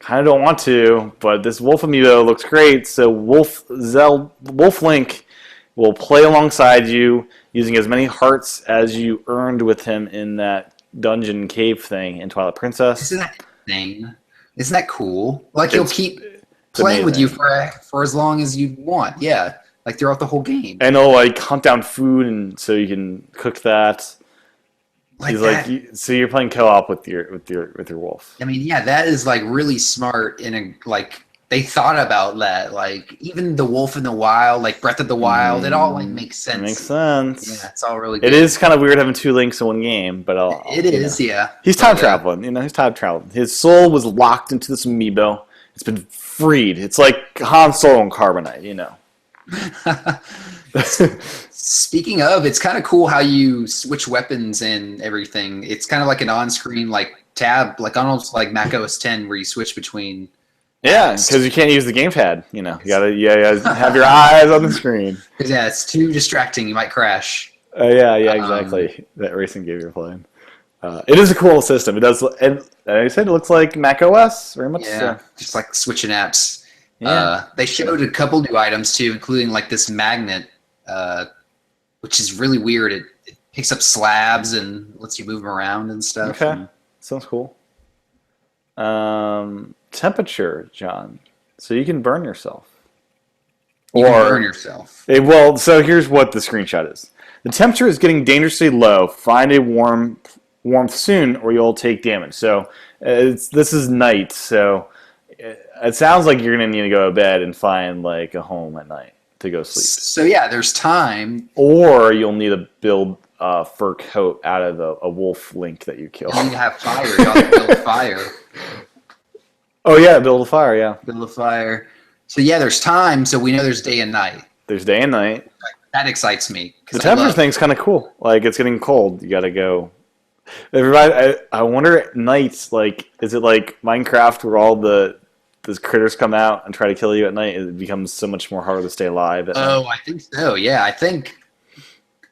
S1: Kind of don't want to, but this Wolf Amiibo looks great. So Wolf Link will play alongside you, using as many hearts as you earned with him in that dungeon cave thing in Twilight Princess.
S2: Isn't that insane? Isn't that cool? Like he'll keep playing with you for as long as you want. Yeah, like throughout the whole game.
S1: And he'll like hunt down food, and so you can cook that.
S2: Like
S1: He's
S2: that.
S1: so you're playing co-op with your wolf.
S2: I mean, yeah, that is like really smart. They thought about that. Like even the Wolf in the Wild, like Breath of the Wild, it all like makes sense.
S1: It makes sense.
S2: Yeah, it's all really good.
S1: It is kind of weird having 2 links in one game, but
S2: It is, yeah.
S1: He's time traveling. He's time traveling. His soul was locked into this amiibo. It's been freed. It's like Han Solo and Carbonite,
S2: Speaking of, it's kind of cool how you switch weapons and everything. It's kind of like an on-screen like tab, like almost like Mac OS 10, where you switch between.
S1: Yeah, because you can't use the gamepad. You gotta have your eyes on the screen.
S2: Because yeah, it's too distracting. You might crash.
S1: Yeah, exactly. That racing game you're playing. It is a cool system. It does, and I said it looks like Mac OS very much.
S2: Yeah, just like switching apps.
S1: Yeah.
S2: They showed a couple new items too, including like this magnet, which is really weird. It picks up slabs and lets you move them around and stuff.
S1: Okay, sounds cool. Temperature, John. So you can burn yourself.
S2: You can burn yourself.
S1: Well, so here's what the screenshot is. The temperature is getting dangerously low. Find a warmth soon, or you'll take damage. So this is night. So it sounds like you're gonna need to go to bed and find like a home at night to go sleep.
S2: So yeah, there's time.
S1: Or you'll need to build a fur coat out of a wolf link that you kill.
S2: You need to have fire. You have to build a fire.
S1: Oh yeah, build a fire. Yeah,
S2: Build a fire. So yeah, there's time. So we know there's day and night.
S1: there's day and night.
S2: That excites me.
S1: The temperature thing's kind of cool. Like it's getting cold. You gotta go. Everybody, I wonder at night, like, is it like Minecraft where all those critters come out and try to kill you at night? It becomes so much more harder to stay alive.
S2: Oh, I think so. Yeah, I think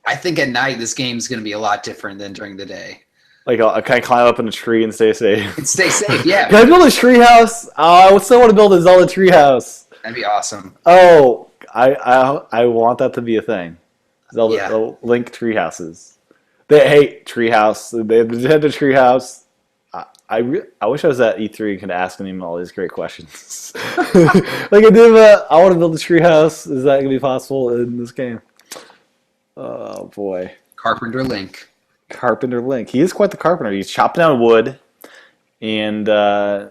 S2: at night this game's going to be a lot different than during the day.
S1: Like, can I climb up in a tree and stay safe?
S2: And stay safe, yeah.
S1: Can I build a tree house? I still want to build a Zelda tree house.
S2: That'd be awesome.
S1: Oh, I want that to be a thing. Zelda
S2: Yeah.
S1: Link tree houses. They hate Treehouse. They had the Treehouse. I wish I was at E3 and could ask him all these great questions. Like I want to build a treehouse. Is that going to be possible in this game? Oh boy,
S2: Carpenter Link.
S1: Carpenter Link. He is quite the carpenter. He's chopping down wood, and yeah,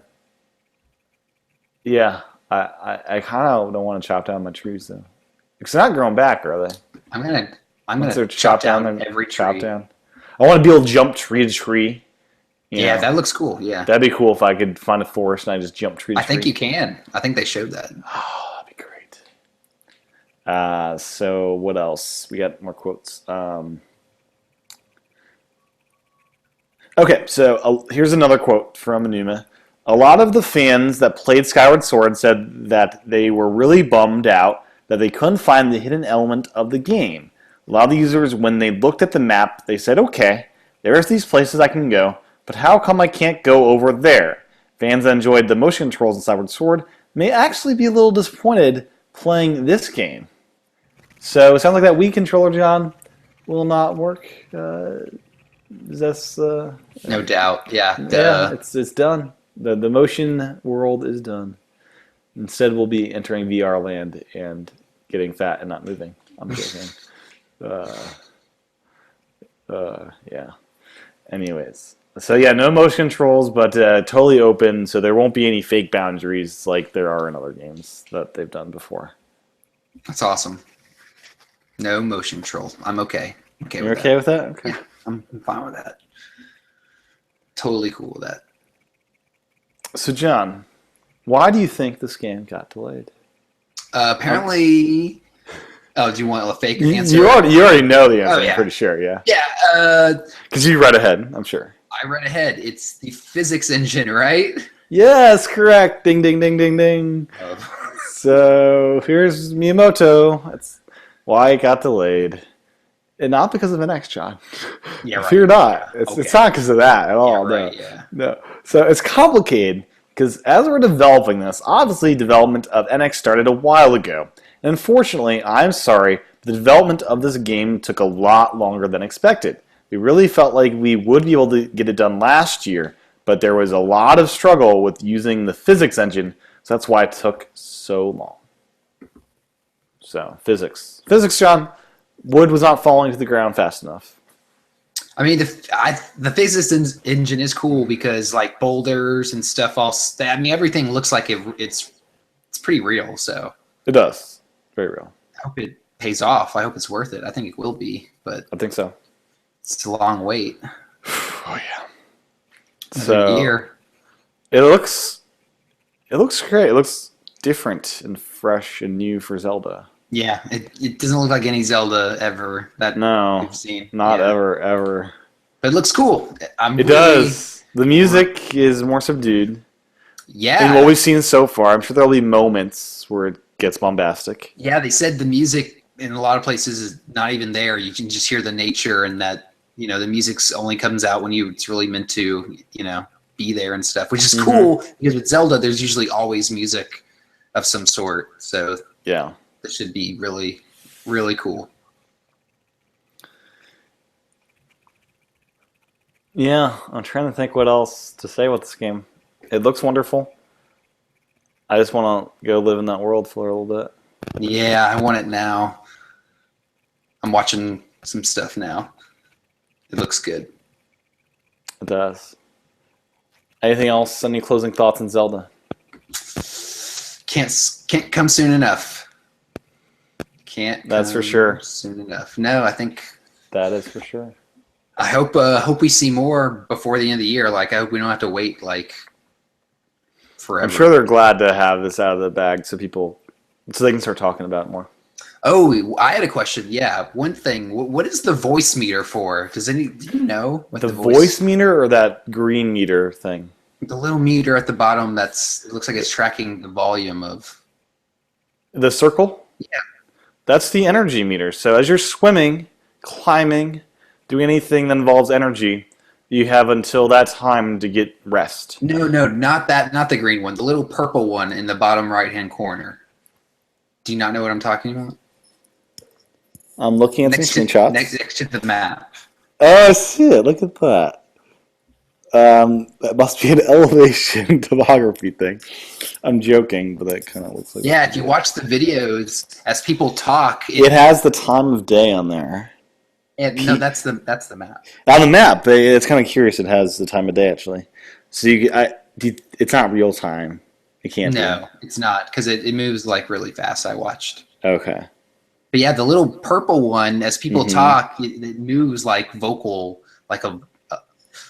S1: I kind of don't want to chop down my trees though. Because they're not growing back, are they?
S2: I'm gonna
S1: Once they're
S2: chop down
S1: they're
S2: every
S1: chopped
S2: tree.
S1: down. I want to be able to jump tree to tree. You
S2: Yeah,
S1: know?
S2: that looks cool. Yeah,
S1: That'd be cool if I could find a forest and I just jump tree to
S2: I think
S1: tree.
S2: you can. I think they showed that.
S1: Oh, that'd be great. So what else? We got more quotes. Okay, so here's another quote from Enuma. A lot of the fans that played Skyward Sword said that they were really bummed out that they couldn't find the hidden element of the game. A lot of the users, when they looked at the map, they said, okay, there's these places I can go, but how come I can't go over there? Fans that enjoyed the motion controls in Skyward Sword may actually be a little disappointed playing this game. So it sounds like that Wii controller, John, will not work. Is this
S2: No doubt. Yeah.
S1: yeah, it's done. The motion world is done. Instead, we'll be entering VR land and getting fat and not moving. I'm joking. Yeah. Anyways, so yeah, no motion controls, but totally open. So there won't be any fake boundaries like there are in other games that they've done before.
S2: That's awesome. No motion control. I'm okay. Okay.
S1: You're
S2: with
S1: okay with that? Okay.
S2: Yeah, I'm fine with that. Totally cool with that.
S1: So John, why do you think this game got delayed?
S2: Apparently. Oh, do you want a fake answer?
S1: You already know the answer.
S2: Oh, yeah.
S1: I'm pretty sure. Yeah.
S2: Yeah.
S1: Because you read ahead. I'm sure.
S2: I read ahead. It's the physics engine, right?
S1: Yes, correct. Ding, ding, ding, ding, ding. So here's Miyamoto. That's why it got delayed. And not because of NX, John.
S2: Yeah, right.
S1: Fear not. It's
S2: Okay.
S1: not because of that at all.
S2: right,
S1: No.
S2: yeah.
S1: No. So it's complicated because as we're developing this, obviously development of NX started a while ago. And unfortunately, I'm sorry, the development of this game took a lot longer than expected. We really felt like we would be able to get it done last year, but there was a lot of struggle with using the physics engine, so that's why it took so long. So, physics. Physics, John. Wood was not falling to the ground fast enough.
S2: I mean, the physics engine is cool because like boulders and stuff. I mean, everything looks like it's pretty real. So
S1: It does. Very real.
S2: I hope it pays off. I hope it's worth it. I think it will be, but
S1: I think so.
S2: it's a long wait.
S1: Oh yeah.
S2: Another
S1: So
S2: year.
S1: it looks great. It looks different and fresh and new for Zelda.
S2: Yeah, it doesn't look like any Zelda ever that
S1: No,
S2: we've seen.
S1: not
S2: Yeah.
S1: ever.
S2: But it looks cool.
S1: It does. The music is more subdued.
S2: Yeah.
S1: And what we've seen so far, I'm sure there'll be moments where it gets bombastic.
S2: Yeah, they said the music in a lot of places is not even there. You can just hear the nature, and that the music's only comes out when it's really meant to be there and stuff, which is cool because with Zelda, there's usually always music of some sort. So
S1: Yeah.
S2: this should be really, really cool.
S1: Yeah, I'm trying to think what else to say with this game. It looks wonderful. I just want to go live in that world for a little bit.
S2: Yeah, I want it now. I'm watching some stuff now. It looks good.
S1: It does. Anything else? Any closing thoughts on Zelda?
S2: Can't come soon enough. Can't.
S1: That's for
S2: come
S1: sure.
S2: Soon enough. No, I think.
S1: That is for sure.
S2: I hope we see more before the end of the year. Like I hope we don't have to wait like forever.
S1: I'm sure they're glad to have this out of the bag so they can start talking about it more.
S2: Oh, I had a question. Yeah, one thing. What is the voice meter for? Do you know what
S1: The voice meter or that green meter thing?
S2: The little meter at the bottom it looks like it's tracking the volume of
S1: The circle?
S2: Yeah.
S1: That's the energy meter. So as you're swimming, climbing, doing anything that involves energy, you have until that time to get rest.
S2: No, not the green one. The little purple one in the bottom right-hand corner. Do you not know what I'm talking about?
S1: I'm looking at some screenshots.
S2: Next to the map.
S1: Oh shit! Look at that. That must be an elevation topography thing. I'm joking, but that kind of looks like.
S2: Yeah, if you watch the videos as people talk,
S1: It has the time of day on there.
S2: no, that's the map.
S1: On the map, it's kind of curious. It has the time of day actually. So it's not real time. It can't
S2: No, it's not because it moves like really fast. I watched.
S1: be. Okay.
S2: But yeah, the little purple one, as people
S1: Mhm.
S2: talk, it moves like vocal, like a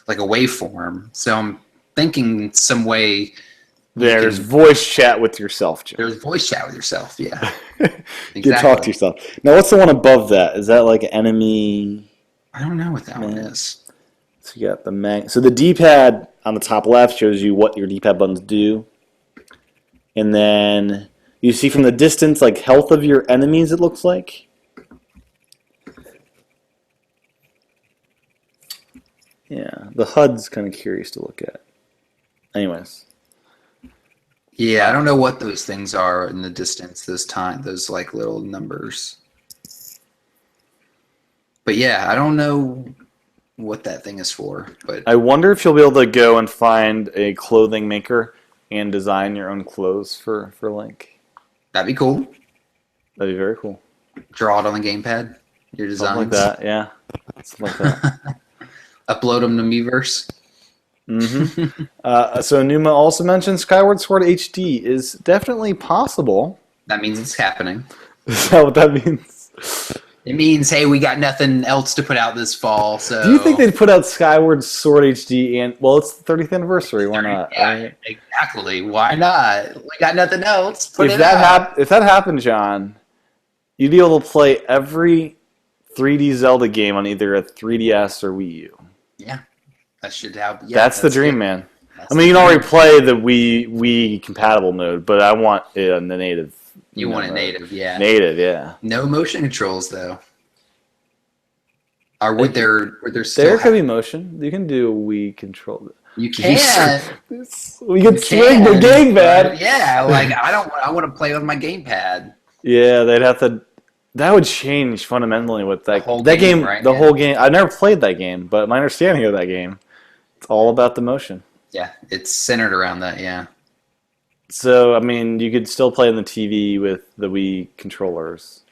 S2: waveform. So I'm thinking some way
S1: There's
S2: can-
S1: voice chat with yourself, Jim.
S2: there's voice chat with yourself. Yeah,
S1: You can talk to yourself. Now, what's the one above that? Is that like enemy?
S2: I don't know what that one
S1: Man.
S2: is.
S1: So you got the So the D-pad on the top left shows you what your D-pad buttons do, and then you see from the distance like health of your enemies. It looks like. Yeah, the HUD's kind of curious to look at. Anyways.
S2: Yeah, I don't know what those things are in the distance. Those like little numbers. But yeah, I don't know what that thing is for. But
S1: I wonder if you'll be able to go and find a clothing maker and design your own clothes for Link.
S2: that'd be cool.
S1: That'd be very cool.
S2: Draw it on the gamepad. Your designs.
S1: Something like that, yeah. Something like that.
S2: Upload them to Miiverse.
S1: So Numa also mentioned Skyward Sword HD is definitely possible.
S2: That means it's happening.
S1: Is that what that means?
S2: It means, hey, we got nothing else to put out this fall. So
S1: Do you think they'd put out Skyward Sword HD and well, it's the 30th anniversary? Why not?
S2: Yeah,
S1: Right?
S2: exactly. Why not? We got nothing else. Put
S1: If
S2: it
S1: that
S2: out.
S1: if that happened, John, you'd be able to play every 3D Zelda game on either a 3DS or Wii U.
S2: Yeah, that should happen. Yeah,
S1: that's the dream,
S2: it.
S1: man.
S2: That's
S1: I mean, you
S2: the
S1: can already
S2: dream.
S1: play the Wii compatible mode, but I want it on the native.
S2: You want it
S1: mode.
S2: native, yeah.
S1: Native, yeah.
S2: No motion controls though. Or would there still
S1: There could be motion. You can do a Wii control.
S2: You can.
S1: We could
S2: You
S1: swing the
S2: can,
S1: gamepad.
S2: but yeah, like I want to play with my gamepad.
S1: Yeah, they'd have to. That would change fundamentally with that
S2: whole
S1: that
S2: game,
S1: game.
S2: right?
S1: The
S2: Yeah.
S1: whole game. I've never played that game, but my understanding of that game, it's all about the motion.
S2: Yeah, it's centered around that, yeah.
S1: So I mean, you could still play on the TV with the Wii controllers,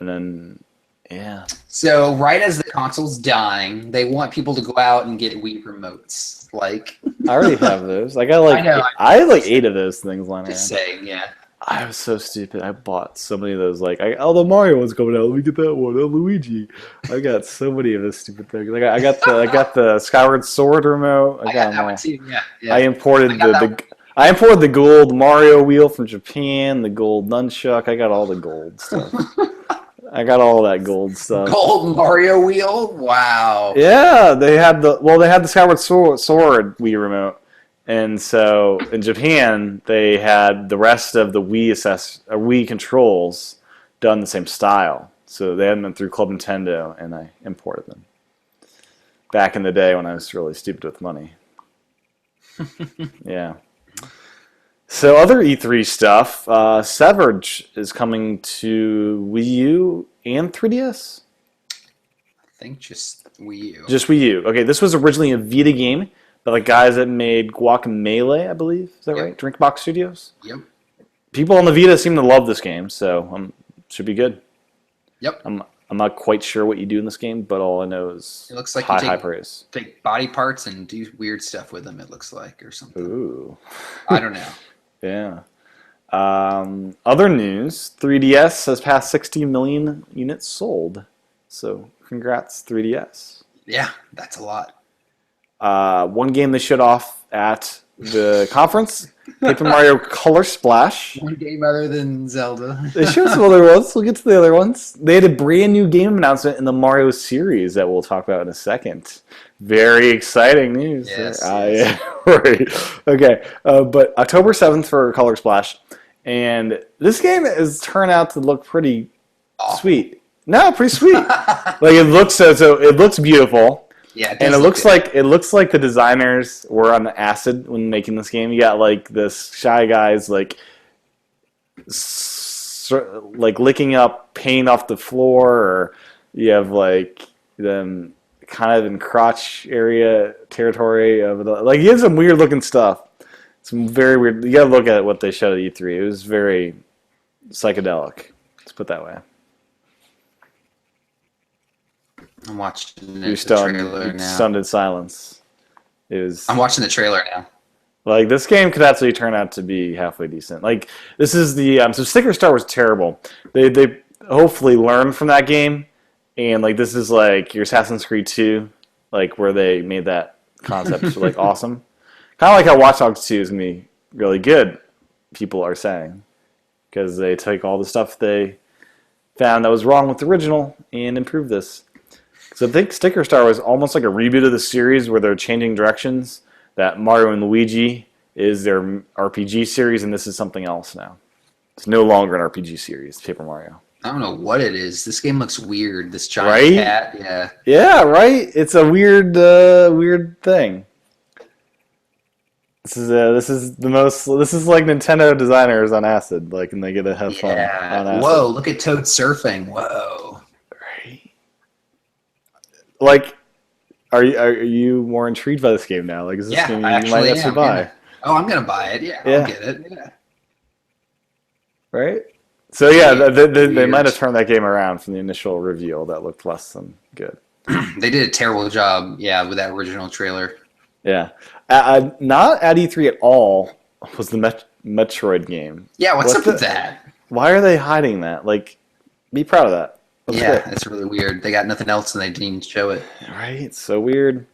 S1: and then yeah.
S2: So right as the console's dying, they want people to go out and get Wii remotes. Like,
S1: I already have those. I got like
S2: I know.
S1: I had like 8 of those things lying around.
S2: just saying, yeah.
S1: I was so stupid. I bought so many of those. Like, oh, the Mario one's coming out. Let me get that one. Oh, Luigi. I got so many of those stupid things. Like, I got the Skyward Sword remote.
S2: I got
S1: them
S2: that
S1: all.
S2: one too, yeah.
S1: I imported
S2: I got
S1: I imported the gold Mario wheel from Japan. The gold nunchuck. I got all the gold stuff. I got all that gold stuff.
S2: Gold Mario wheel? Wow.
S1: Yeah, they had the Skyward Sword Wii remote, and so in Japan they had the rest of the Wii controls done the same style. So they had them through Club Nintendo, and I imported them. Back in the day when I was really stupid with money. Yeah. So other E3 stuff, Severed is coming to Wii U and 3DS.
S2: I think just Wii U.
S1: Just Wii U. Okay, this was originally a Vita game by the guys that made Guacamelee, I believe. Is that
S2: Yep.
S1: right? Drinkbox Studios.
S2: Yep.
S1: People on the Vita seem to love this game, so should be good.
S2: Yep.
S1: I'm not quite sure what you do in this game, but all I know is
S2: It looks like
S1: high
S2: you
S1: high praise.
S2: take body parts and do weird stuff with them, it looks like, or something.
S1: Ooh,
S2: I don't know.
S1: yeah. Other news: 3DS has passed 60 million units sold. So congrats, 3DS.
S2: Yeah, that's a lot.
S1: One game they showed off at the conference: Paper Mario Color Splash.
S2: One game other than Zelda.
S1: They showed some other ones. We'll get to the other ones. They had a brand new game announcement in the Mario series that we'll talk about in a second. Very exciting news.
S2: Yes,
S1: Yeah, right. Okay, but October 7th for Color Splash, and this game has turned out to look pretty sweet. No, pretty sweet. Like it looks so it looks beautiful.
S2: Yeah,
S1: And it looks like the designers were on acid when making this game. You got like this Shy Guys like licking up paint off the floor, or you have like them kind of in crotch area territory of the, like he had some weird looking stuff. Some very weird. You gotta look at what they showed at E3. It was very psychedelic. Let's put it that way.
S2: I'm watching
S1: You're
S2: the
S1: stunned.
S2: trailer
S1: You're
S2: now.
S1: stunned in silence. It was
S2: I'm watching the trailer now.
S1: like this game could actually turn out to be halfway decent. Like this is the so Sticker Star was terrible. They hopefully learned from that game, and like this is like your Assassin's Creed 2, like where they made that concept like awesome. Kind of like how Watch Dogs 2 is gonna be really good. People are saying because they take all the stuff they found that was wrong with the original and improved this. So I think Sticker Star was almost like a reboot of the series where they're changing directions. That Mario and Luigi is their RPG series, and this is something else now. It's no longer an RPG series, Paper Mario.
S2: I don't know what it is. This game looks weird. This giant
S1: Right?
S2: cat. Yeah.
S1: Yeah, right. It's a weird, weird thing. This is the most. This is like Nintendo designers on acid, like, and they get to have fun on
S2: Yeah.
S1: acid.
S2: Whoa! Look at Toad surfing. Whoa.
S1: Right. Like, are you more intrigued by this game now? Like, is this
S2: Yeah,
S1: game
S2: I
S1: you
S2: actually
S1: might
S2: am.
S1: actually buy?
S2: Yeah. Oh, I'm gonna buy it. Yeah,
S1: Yeah.
S2: I'll get it. Yeah.
S1: Right? So yeah, they
S2: Weird.
S1: might have turned that game around from the initial reveal that looked less than good.
S2: They did a terrible job. Yeah, with that original trailer.
S1: Yeah. Not at E3 at all was the Metroid game.
S2: Yeah. What's
S1: What
S2: up with
S1: the-
S2: that?
S1: Why are they hiding that? Like, be proud of that. That's
S2: Yeah,
S1: great.
S2: it's really weird. They got nothing else and they didn't even show it.
S1: Right? It's so weird.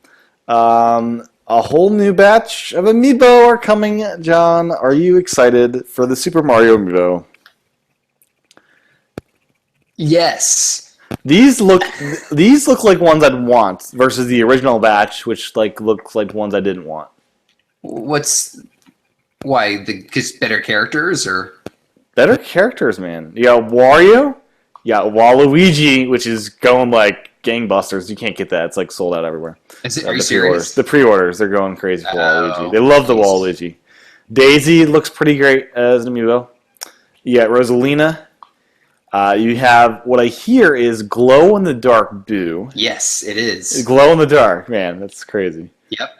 S1: A whole new batch of amiibo are coming, John. Are you excited for the Super Mario amiibo?
S2: Yes.
S1: These look like ones I'd want versus the original batch, which like looks like ones I didn't want.
S2: What's why? Just better characters or?
S1: Better characters, man. You got Wario, you got Waluigi, which is going like gangbusters. You can't get that; it's like sold out everywhere.
S2: Is it?
S1: Uh,
S2: Are you
S1: the
S2: serious?
S1: pre-orders, the pre-orders, they're going crazy for
S2: Oh,
S1: Waluigi. They love the
S2: jeez.
S1: Waluigi. Daisy looks pretty great as an amiibo. You got Rosalina. You have what I hear is glow in the dark Boo.
S2: Yes, it is.
S1: Glow in the dark, man, that's crazy.
S2: Yep.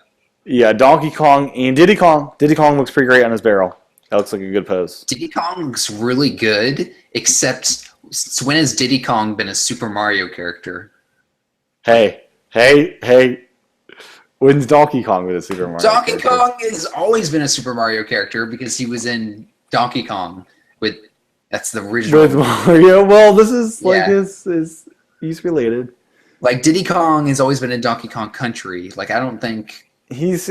S1: Yeah, Donkey Kong and Diddy Kong. Diddy Kong looks pretty great on his barrel. That looks like a good pose.
S2: Diddy Kong looks really good, except when has Diddy Kong been a Super Mario character?
S1: Hey. When's Donkey Kong with a Super Mario?
S2: Donkey
S1: character?
S2: Kong has always been a Super Mario character because he was in Donkey Kong with that's the original.
S1: With Mario? Well, this is like
S2: Yeah.
S1: he's related.
S2: Like Diddy Kong has always been in Donkey Kong Country. Like I don't think.
S1: He's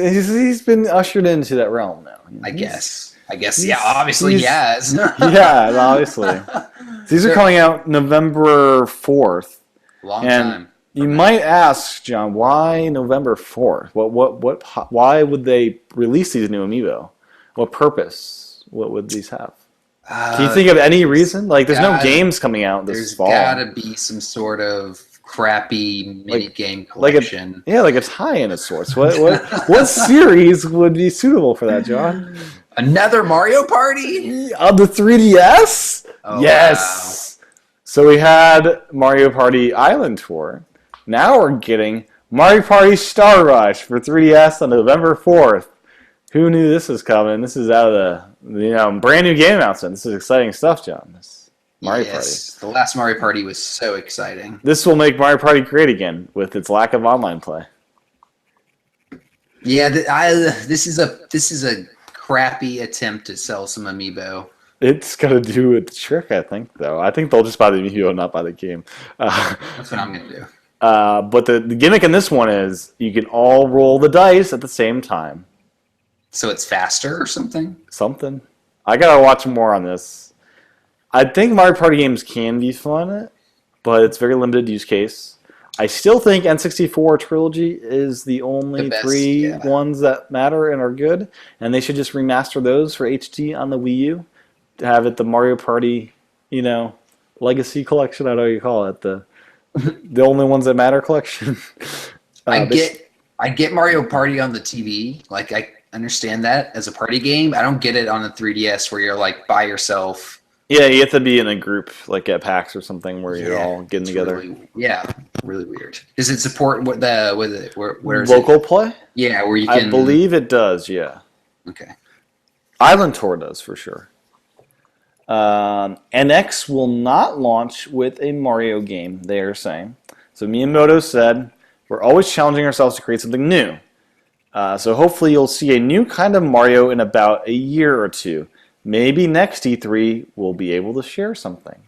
S1: been ushered into that realm now.
S2: I guess.
S1: he's-
S2: Yeah. Obviously, he has.
S1: Yeah, obviously. These are coming out November 4th.
S2: Long
S1: And
S2: time.
S1: You might ask, John, why November 4th? Why would they release these new amiibo? What purpose? What would these have? Can you think of any reason? Like, there's no
S2: God,
S1: games coming out this
S2: There's
S1: fall.
S2: gotta be some sort of crappy mini game
S1: like
S2: collection.
S1: Yeah, like a tie-in of sorts. What series would be suitable for that, John?
S2: Another Mario Party?
S1: On the 3DS?
S2: Oh,
S1: Yes. So we had Mario Party Island Tour. Now we're getting Mario Party Star Rush for 3DS on November 4th. Who knew this was coming? This is out of the brand new game announcement. This is exciting stuff, John. This Mario
S2: Yes, the last Mario Party was so exciting.
S1: Party. This will make Mario Party great again with its lack of online play.
S2: Yeah, this is a crappy attempt to sell some amiibo.
S1: It's gonna do its trick, I think. Though I think they'll just buy the amiibo, not buy the game.
S2: That's what I'm gonna do.
S1: But the gimmick in this one is you can all roll the dice at the same time.
S2: So it's faster or something?
S1: Something. I gotta watch more on this. I think Mario Party games can be fun, but it's very limited use case. I still think N64 Trilogy is the only
S2: The best,
S1: three
S2: yeah.
S1: ones that matter and are good, and they should just remaster those for HD on the Wii U to have it the Mario Party, Legacy Collection. I don't know what you call it, the only ones that matter collection.
S2: I
S1: they
S2: get Mario Party on the TV. Like I understand that as a party game. I don't get it on the 3DS where you're like by yourself.
S1: Yeah, you have to be in a group like at PAX or something where you're
S2: Yeah,
S1: all getting
S2: it's
S1: together.
S2: really weird. Does it support what the with it? Where is
S1: Local
S2: it?
S1: play?
S2: Yeah, where you
S1: I
S2: can.
S1: believe it does, yeah.
S2: Okay.
S1: Island Tour does for sure. NX will not launch with a Mario game, they are saying. So Miyamoto said, we're always challenging ourselves to create something new. So hopefully you'll see a new kind of Mario in about a year or two. Maybe next E3 we'll be able to share something.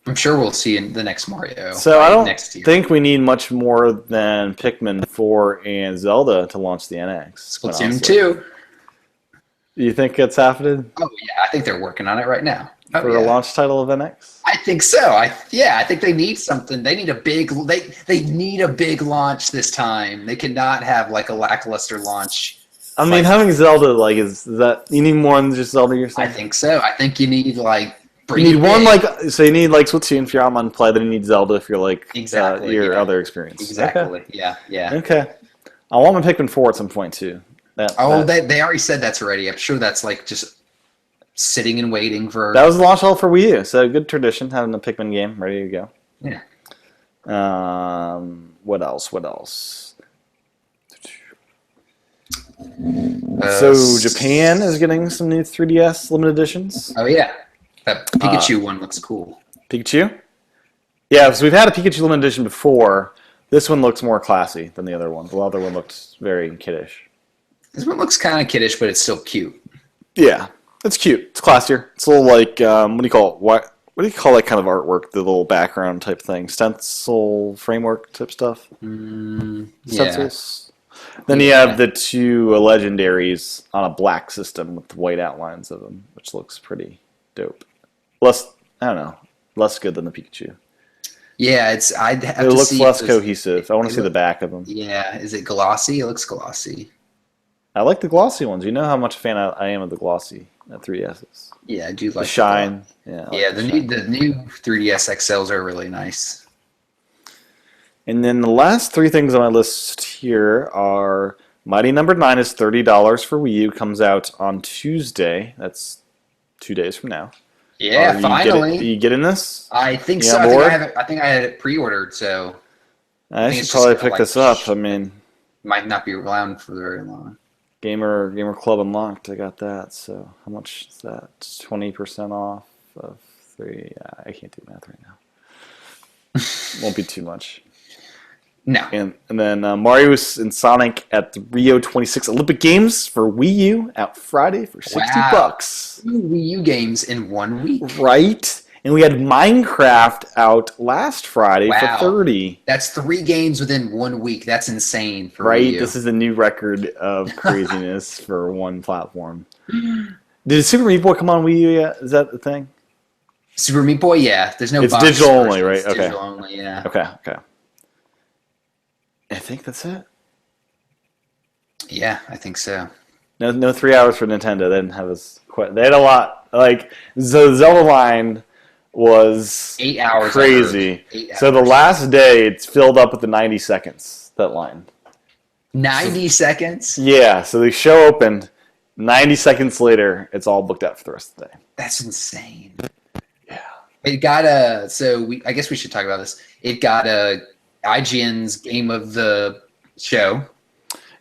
S2: I'm sure we'll see in the next Mario.
S1: So I don't
S2: next year.
S1: think we need much more than Pikmin 4 and Zelda to launch the NX. quite
S2: Splatoon
S1: honestly.
S2: 2.
S1: You think it's happening
S2: Oh yeah, I think they're working on it right now. Oh,
S1: for
S2: yeah.
S1: a launch title of NX?
S2: I think so. I think they need something. They need a big they need a big launch this time. They cannot have like a lackluster launch.
S1: I mean, having Zelda is that you need more than just Zelda? You're
S2: I
S1: saying?
S2: think so. I think you need like
S1: You need one so you need like Splatoon if you're on play, then you need Zelda if you're like
S2: Exactly,
S1: your
S2: yeah.
S1: other experience.
S2: Exactly. Yeah.
S1: Okay. I want my Pikmin 4 at some point too. That
S2: They already said that's already. I'm sure that's like just sitting and waiting for.
S1: was the launch title for Wii U, so good tradition having a Pikmin game ready to go.
S2: Yeah.
S1: What else?
S2: Uh,
S1: So Japan is getting some new 3DS limited editions.
S2: Oh yeah, that Pikachu one looks cool.
S1: Pikachu? Yeah, so we've had a Pikachu limited edition before. This one looks more classy than the other one. The other one looks very kiddish.
S2: This one looks kind of kiddish, but it's still cute.
S1: Yeah, it's cute. It's classier. It's a little like what do you call it? What do you call that kind of artwork? The little background type thing, stencil framework type stuff.
S2: Yeah.
S1: Stencils. Then you have the two legendaries on a black system with white outlines of them, which looks pretty dope. Less good than the Pikachu.
S2: Yeah, it's. I'd have
S1: It
S2: to
S1: looks
S2: see
S1: less
S2: if it's-
S1: cohesive. I want to see the back of them.
S2: Yeah, is it glossy? It looks glossy.
S1: I like the glossy ones. You know how much a fan I am of the glossy 3Ss.
S2: Yeah, I do like
S1: The shine. Yeah. I like
S2: Yeah,
S1: the
S2: the
S1: shine.
S2: new 3DS XLs are really nice.
S1: And then the last three things on my list here are Mighty Number 9 is $30 for Wii U. Comes out on Tuesday. That's 2 days from now.
S2: Yeah, finally.
S1: Are you getting this?
S2: I think
S1: You
S2: so.
S1: on
S2: I think
S1: board?
S2: I think I had it pre-ordered, so
S1: I
S2: think
S1: should
S2: it's just
S1: probably
S2: gonna,
S1: pick
S2: like,
S1: this up. I mean,
S2: might not be around for very long.
S1: Gamer Club Unlocked. I got that. So how much is that? 20% off of 3. I can't do math right now. Won't be too much.
S2: No.
S1: And then Mario and Sonic at the Rio 26 Olympic Games for Wii U out Friday for $60.
S2: Two Wii U games in 1 week.
S1: Right? And we had Minecraft out last Friday
S2: Wow.
S1: for $30.
S2: That's 3 games within 1 week. That's insane for
S1: Right?
S2: Wii U.
S1: This is a new record of craziness for one platform. Did Super Meat Boy come on Wii U yet? Is that the thing?
S2: Super Meat Boy, yeah. There's no
S1: It's
S2: box
S1: digital
S2: version.
S1: only, right?
S2: It's
S1: Okay.
S2: digital only, yeah.
S1: Okay. I think that's it.
S2: Yeah, I think so.
S1: No 3 hours for Nintendo. They didn't have as quite. They had a lot. Like the Zelda line was
S2: 8 hours.
S1: crazy.
S2: 8
S1: So the
S2: hours.
S1: last day, it's filled up with the 90 seconds. That line.
S2: 90 seconds?
S1: Yeah. So the show opened. 90 seconds later, it's all booked out for the rest of the day.
S2: That's insane.
S1: Yeah.
S2: It got a I guess we should talk about this. It got a IGN's game of the show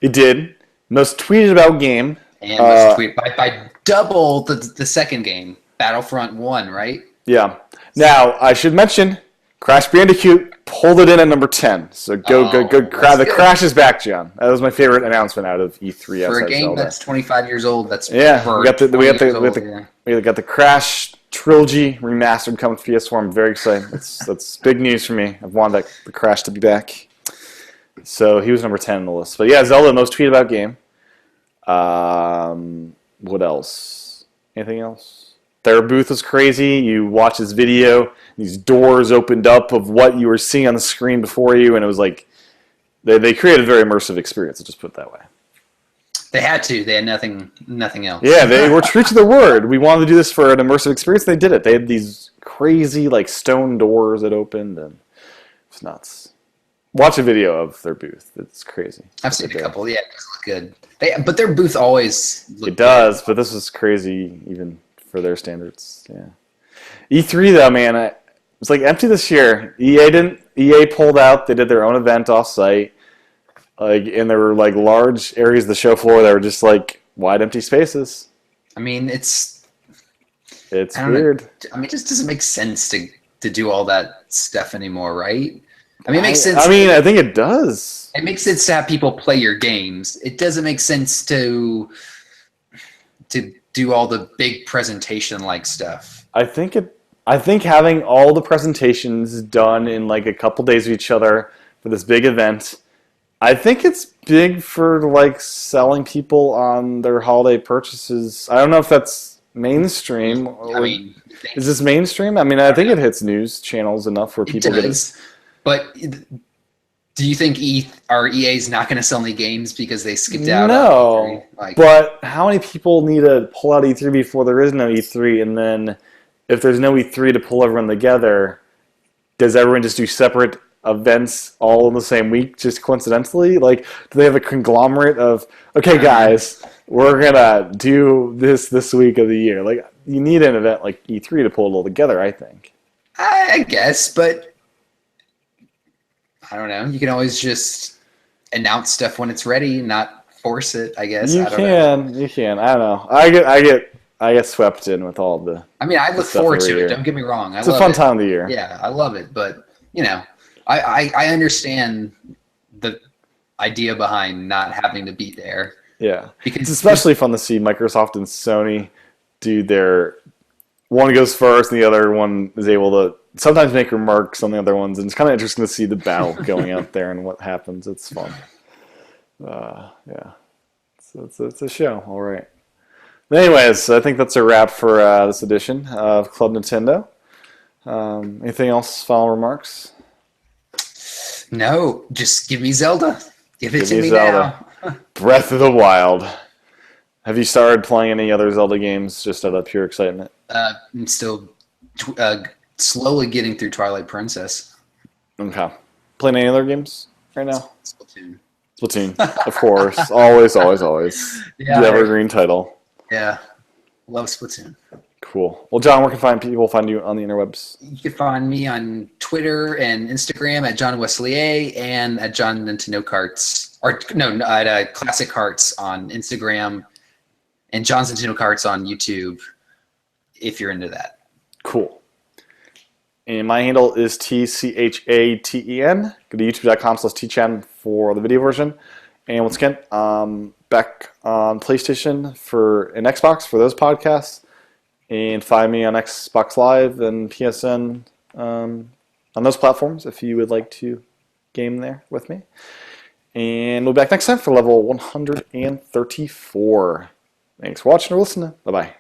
S1: It did. Most tweeted about game.
S2: and was tweeted by double the second game, Battlefront 1, right?
S1: Yeah. Now I should mention, Crash Bandicoot pulled it in at number 10. So go.
S2: that's
S1: The
S2: good.
S1: Crash is back, John. That was my favorite announcement out of E3.
S2: For a
S1: outside
S2: game
S1: Zelda.
S2: that's 25 years old, that's
S1: Yeah,
S2: for
S1: we got the
S2: 20 years old, yeah.
S1: we got the Crash trilogy remastered coming to PS4. I'm very excited. That's big news for me. I've wanted the Crash to be back. So he was number 10 on the list. But yeah, Zelda, most tweeted about game. What else? Anything else? Their booth was crazy. You watch this video, these doors opened up of what you were seeing on the screen before you, and it was like they created a very immersive experience. I'll just put it that way.
S2: They had to. They had nothing else.
S1: Yeah, they were true to their word. We wanted to do this for an immersive experience. They did it. They had these crazy stone doors that opened, and it's nuts. Watch a video of their booth. It's crazy.
S2: I've seen a couple. Yeah, it does look good. But their booth always looked
S1: It does, but this was crazy even for their standards. Yeah. E3 though, man, it's like empty this year. EA didn't. EA pulled out. They did their own event off-site, and there were like large areas of the show floor that were just like wide empty spaces.
S2: I mean,
S1: It's
S2: I don't know.
S1: weird.
S2: I mean, it just doesn't make sense to do all that stuff anymore, right? I mean, it makes sense.
S1: I mean, I think it does.
S2: It makes sense to have people play your games. It doesn't make sense to do all the big presentation like stuff.
S1: I think it. I think having all the presentations done in like a couple days of each other for this big event, I think it's big for like selling people on their holiday purchases. I don't know if that's mainstream.
S2: I mean,
S1: Is this mainstream? I mean, I think it hits news channels enough where
S2: it
S1: people get it.
S2: does. But do you think EA's not going to sell any games because they skipped out?
S1: No,
S2: On E3? Like,
S1: but how many people need to pull out E3 before there is no E3, and then if there's no E3 to pull everyone together, does everyone just do separate events all in the same week, just coincidentally? Like, do they have a conglomerate of, okay, guys, we're gonna do this week of the year? Like, you need an event like E3 to pull it all together, I think.
S2: I guess, but I don't know. You can always just announce stuff when it's ready, not force it. I guess
S1: You
S2: I don't know.
S1: you can. I don't know. I get swept in with all the.
S2: I mean, I look
S1: stuff
S2: forward
S1: every
S2: to
S1: year.
S2: it. Don't get me wrong. I
S1: It's a
S2: love
S1: fun
S2: it.
S1: time of the year.
S2: Yeah, I love it. But you know, I understand the idea behind not having to be there
S1: Yeah.
S2: because
S1: It's especially fun to see Microsoft and Sony do their one goes first and the other one is able to sometimes make remarks on the other ones, and it's kind of interesting to see the battle going out there and what happens. It's fun. Yeah, it's a show. All right. Anyways, I think that's a wrap for this edition of Club Nintendo. Anything else? Final remarks?
S2: no, just give me Zelda. Give it
S1: Give
S2: to
S1: me
S2: me
S1: Zelda.
S2: now.
S1: Breath of the Wild. Have you started playing any other Zelda games just out of pure excitement?
S2: I'm still slowly getting through Twilight Princess.
S1: Okay. Playing any other games right now?
S2: Splatoon.
S1: Splatoon, of course. Always, always, always.
S2: Yeah,
S1: The evergreen title.
S2: yeah, love Splatoon.
S1: Cool. Well, John, where can people find you on the interwebs?
S2: You can find me on Twitter and Instagram at John Wesley and at John Nintendo Carts, or no, at Classic Carts on Instagram and John's Nintendo Carts on YouTube. If you're into that.
S1: Cool. And my handle is TCHATEN. Go to youtube.com/tchan for the video version. And once again, back on PlayStation and Xbox for those podcasts. And find me on Xbox Live and PSN on those platforms if you would like to game there with me. And we'll be back next time for level 134. Thanks for watching or listening. Bye-bye.